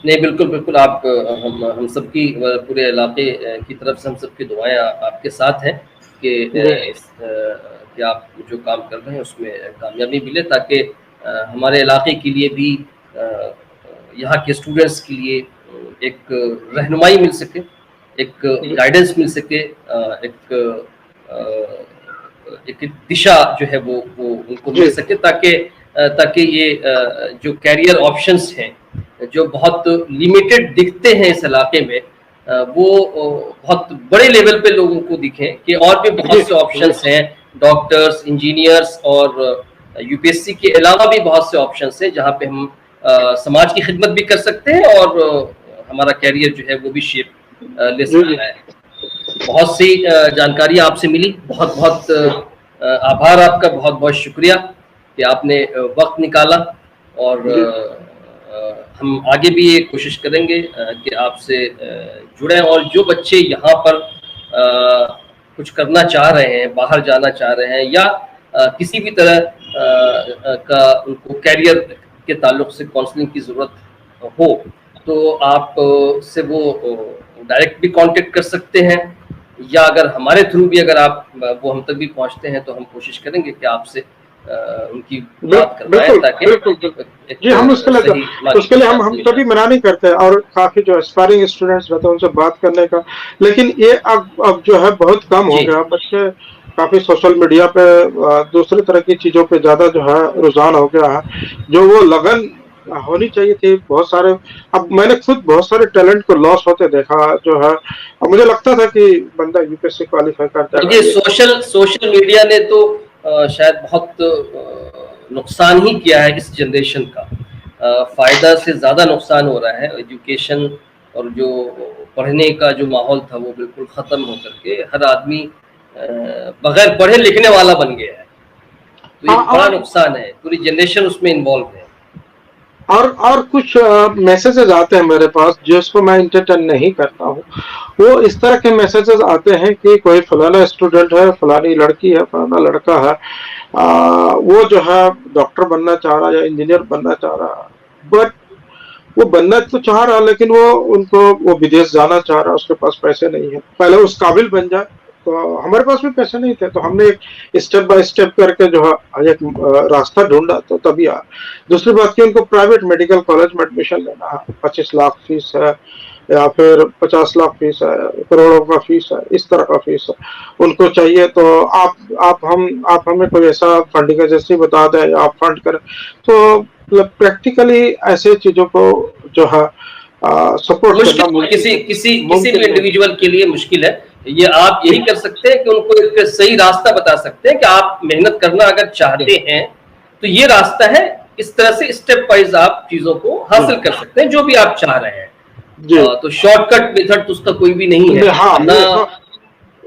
नहीं, बिल्कुल बिल्कुल, आप हम सबकी पूरे इलाके की तरफ से हम सबकी दुआएं आपके साथ हैं कि आप जो काम कर रहे हैं उसमें कामयाबी मिले, ताकि हमारे इलाके के लिए भी, यहाँ के स्टूडेंट्स के लिए एक रहनुमाई मिल सके, एक गाइडेंस मिल सके, एक दिशा जो है वो उनको मिल सके, ताकि ये जो कैरियर ऑप्शंस हैं जो बहुत लिमिटेड दिखते हैं इस इलाके में, वो बहुत बड़े लेवल पे लोगों को दिखें कि और भी बहुत से ऑप्शंस हैं, डॉक्टर्स, इंजीनियर्स और यूपीएससी के अलावा भी बहुत से ऑप्शंस हैं जहाँ पे हम समाज की खिदमत भी कर सकते हैं और हमारा कैरियर जो है वो भी शेप ले सकता है। बहुत सी जानकारी आपसे मिली, बहुत बहुत आभार आपका, बहुत बहुत शुक्रिया कि आपने वक्त निकाला, और हम आगे भी ये कोशिश करेंगे कि आपसे जुड़ें, और जो बच्चे यहाँ पर कुछ करना चाह रहे हैं, बाहर जाना चाह रहे हैं, या किसी भी तरह का उनको कैरियर के ताल्लुक से काउंसलिंग की ज़रूरत हो, तो आप से वो डायरेक्ट भी कांटेक्ट कर सकते हैं, या अगर हमारे थ्रू भी अगर आप वो हम तक भी पहुंचते हैं तो हम कोशिश करेंगे कि आपसे उनकी बात करवाएं, ताकि जी हम उसके लिए हम कभी मना नहीं करते, और काफी जो एस्पायरिंग स्टूडेंट्स रहते हैं उनसे बात करने का, लेकिन ये अब जो है बहुत कम हो गया। बच्चे काफी सोशल मीडिया पे दूसरी तरह की चीजों पे ज्यादा जो है रुझान हो गया है, जो वो लगन होनी चाहिए थी बहुत सारे। अब मैंने खुद बहुत सारे टैलेंट को लॉस होते देखा जो है, और मुझे लगता था कि बंदा यूपीएससी क्वालिफाई करता है। ये सोशल मीडिया ने तो शायद बहुत नुकसान ही किया है इस जनरेशन का, फायदा से ज्यादा नुकसान हो रहा है। एजुकेशन और जो पढ़ने का जो माहौल था वो बिल्कुल खत्म होकर के हर आदमी बगैर पढ़े लिखने वाला बन गया है, तो ये बड़ा नुकसान है, पूरी जनरेशन उसमें इन्वॉल्व है। और कुछ मैसेजेस आते हैं मेरे पास जिसको मैं इंटरटेन नहीं करता हूँ। वो इस तरह के मैसेजेस आते हैं कि कोई फलाना स्टूडेंट है, फलानी लड़की है, फलाना लड़का है, वो जो है डॉक्टर बनना चाह रहा है या इंजीनियर बनना चाह रहा है, बट वो बनना तो चाह रहा है लेकिन वो विदेश जाना चाह रहा है, उसके पास पैसे नहीं है। पहले उस काबिल बन जाए। तो हमारे पास भी पैसे नहीं थे, तो हमने एक स्टेप बाय स्टेप करके जो है एक रास्ता ढूंढा, तो तभी आया। दूसरी बात की उनको प्राइवेट मेडिकल कॉलेज में एडमिशन लेना है, 25 लाख फीस है या फिर 50 लाख फीस है, करोड़ों का फीस है, इस तरह का फीस है उनको चाहिए। तो आप हमें कोई ऐसा फंडिंग एजेंसी बता दें या आप फंड करें, तो प्रैक्टिकली ऐसे चीजों को जो है सपोर्ट करना किसी भी इंडिविजुअल के लिए मुश्किल है। ये आप यही कर सकते हैं कि उनको एक सही रास्ता बता सकते हैं कि आप मेहनत करना अगर चाहते हैं तो ये रास्ता है, इस तरह से स्टेप वाइज आप चीजों को हासिल कर सकते हैं जो भी आप चाह रहे हैं। तो शॉर्टकट मेथड तो उसका कोई भी नहीं है।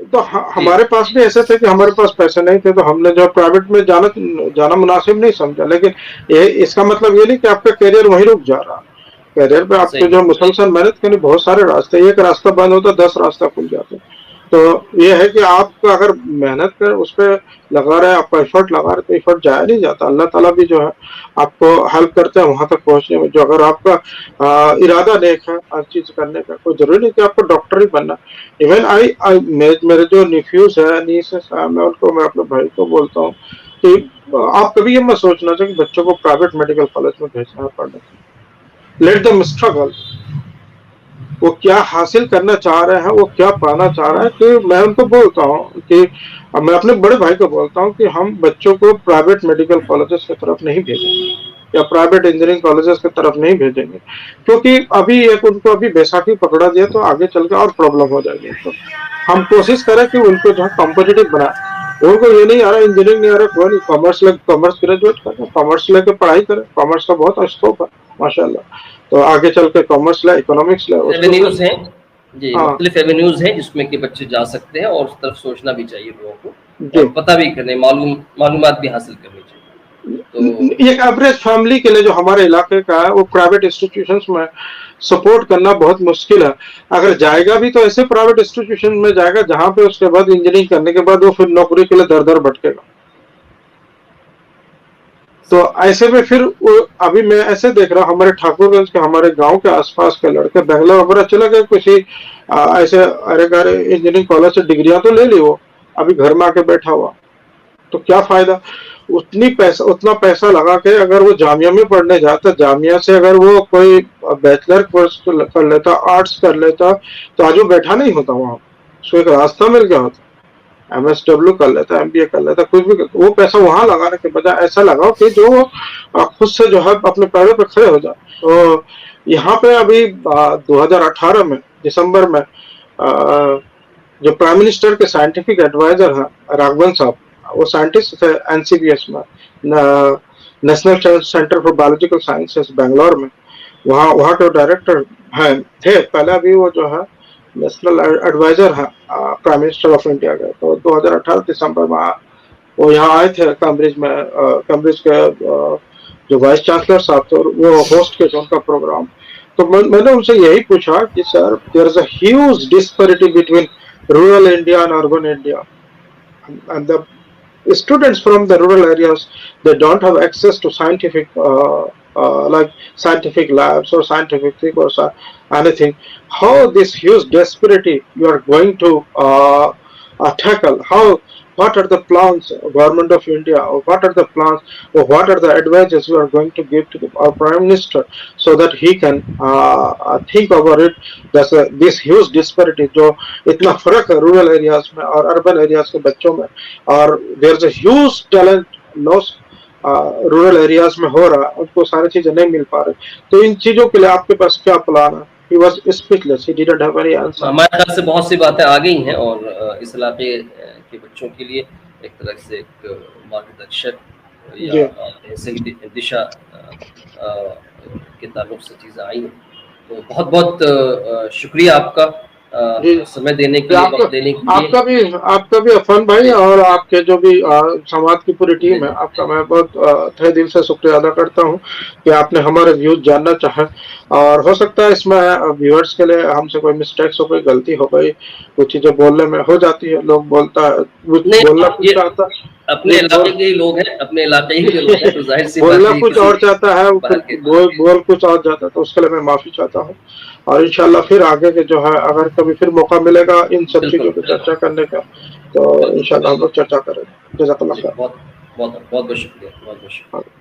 तो हमारे पास भी ऐसे थे कि हमारे पास पैसे नहीं थे, तो हमने जो प्राइवेट में जाना मुनासिब नहीं समझा। लेकिन इसका मतलब ये नहीं कि आपका करियर वहीं रुक जा रहा। करियर पे आपको जो मुसलसल मेहनत करनी, बहुत सारे रास्ते, एक रास्ता बंद होता 10 रास्ता खुल जाते। तो ये है कि आप अगर मेहनत कर उस पर लगा रहे, आपका एफर्ट लगा रहे, तो एफर्ट जाया नहीं जाता। अल्लाह ताला भी जो है आपको हेल्प करते हैं वहां तक पहुंचने में। जो अगर आपका इरादा नेक है हर चीज करने का, कोई जरूरी नहीं कि आपको डॉक्टर ही बनना। इवन मेरे जो निफ्यूज है, नीसेस है, मैं अपने भाई को बोलता हूँ कि आप कभी ये मत सोचना चाहिए कि बच्चों को प्राइवेट मेडिकल कॉलेज में भेजना है पढ़ने। Let them struggle. वो क्या हासिल करना चाह रहे हैं, वो क्या पाना चाह रहे हैं। कि मैं उनको बोलता हूँ कि मैं अपने बड़े भाई को बोलता हूँ कि हम बच्चों को प्राइवेट मेडिकल कॉलेजेस की तरफ नहीं भेजेंगे। या प्राइवेट इंजीनियरिंग कॉलेजेस की तरफ नहीं भेजेंगे, क्योंकि अभी एक उनको अभी बैसाखी पकड़ा दिया तो आगे चल के और प्रॉब्लम हो जाएगी। तो हम कोशिश करें कि उनको जो है कॉम्पिटिटिव बनाए। उनको ये नहीं आ रहा इंजीनियरिंग नहीं आ रहा, कोई नहीं, कॉमर्स ग्रेजुएट करें, कॉमर्स लेके पढ़ाई करें, कॉमर्स का बहुत स्कोप है माशाल्लाह। तो आगे चल के कॉमर्स ले, इकोनॉमिक्स ले, उसको एवेन्यूज हैं जी, हाँ मुख्तलिफ एवेन्यूज हैं जिसमें कि बच्चे जा सकते हैं और उस तरफ सोचना भी चाहिए लोगों को जी। और पता भी करने मालूमात भी हासिल करनी चाहिए। तो एक एवरेज फैमिली के लिए जो हमारे इलाके का है वो प्राइवेट इंस्टीट्यूशंस में सपोर्ट करना बहुत मुश्किल है। अगर जाएगा भी तो ऐसे प्राइवेट इंस्टीट्यूशन में जाएगा जहां पे उसके बाद इंजीनियरिंग करने के बाद वो फिर नौकरी के लिए दर दर भटकेगा। तो ऐसे में फिर अभी मैं ऐसे देख रहा हूँ हमारे ठाकुरगंज के, हमारे गांव के आसपास के लड़के बेंगलोर वगैरह चले गए, कुछ ही ऐसे अरे अरे इंजीनियरिंग कॉलेज से डिग्रियां तो ले ली, वो अभी घर में आके बैठा हुआ। तो क्या फायदा उतना पैसा लगा के अगर वो जामिया में पढ़ने जाता, जामिया से अगर वो कोई बैचलर कोर्स कर लेता, आर्ट्स कर लेता, तो आज वो बैठा नहीं होता वहां, उसको एक रास्ता मिल गया होता, MSW कर लेता, MBA कर लेता, कुछ भी करता। वो पैसा वहां लगाने के बजाय ऐसा लगाओ कि जो खुद से जो है अपने पैरों पर खड़े हो जाए। तो यहाँ पे अभी 2018 में दिसंबर में जो प्राइम मिनिस्टर के साइंटिफिक एडवाइजर हैं राघवन साहब, वो साइंटिस्ट थे NCBS में, national centre for biological sciences Bangalore में, वहाँ के डायरेक्टर हैं थे पहले, अभी वो जो है नेशनल एडवाइजर है प्राइम मिनिस्टर ऑफ इंडिया के। तो 2018 दिसंबर में वो यहाँ आए थे कैम्ब्रिज में, कैम्ब्रिज के जो वाइस चांसलर साहब थे वो होस्ट के थे उनका प्रोग्राम। तो मैंने उनसे यही पूछा कि sir there is a huge disparity between rural India and urban India, and the students from the rural areas, they don't have access to scientific like scientific labs or scientific thing or anything. How this huge disparity you are going to tackle? What are the plans government of India, or what are the plans, or what are the advices you are going to give to our prime minister so that he can think about it? This huge disparity जो इतना फर्क है रूरल एरियाज में और अर्बन एरियाज के बच्चों में, और there is a huge talent loss rural areas में हो रहा है, उनको सारी चीजें नहीं मिल पा रही। तो इन चीजों के लिए आपके पास क्या प्लान है? He was speechless, he didn't have any answer. हमारे ख्याल से बहुत सी बातें आ गई हैं और इस इलाके के बच्चों के लिए एक तरह से एक मार्गदर्शक या सही दिशा के ताल्लुक से चीज़ें आई हैं। तो बहुत बहुत शुक्रिया आपका समय देने के लिए, वक्त देने के लिए। आपका भी अफान भाई और आपके जो भी समाज की पूरी टीम है, आपका मैं बहुत तहे दिल से शुक्रिया अदा करता हूं कि आपने हमारे व्यूज जानना चाहे। और हो सकता है इसमें व्यूअर्स के लिए हमसे कोई मिस्टेक्स हो गई, गलती हो गई, कुछ चीजें बोलने में हो जाती है, लोग बोलता है बोलना कुछ चाहता, अपने इलाके के लोग हैं, अपने इलाके के लोग हैं, तो जाहिर सी बात है बोलना कुछ और चाहता है, बोल कुछ और जाता है, तो उसके लिए मैं माफी चाहता हूँ। और इंशाल्लाह फिर आगे के जो है अगर कभी फिर मौका मिलेगा इन सब चीजों पर चर्चा करने का, तो इंशाल्लाह हम लोग चर्चा करेंगे। जज़ाकल्लाह खैर। बहुत बहुत शुक्रिया, बहुत शुक्रिया।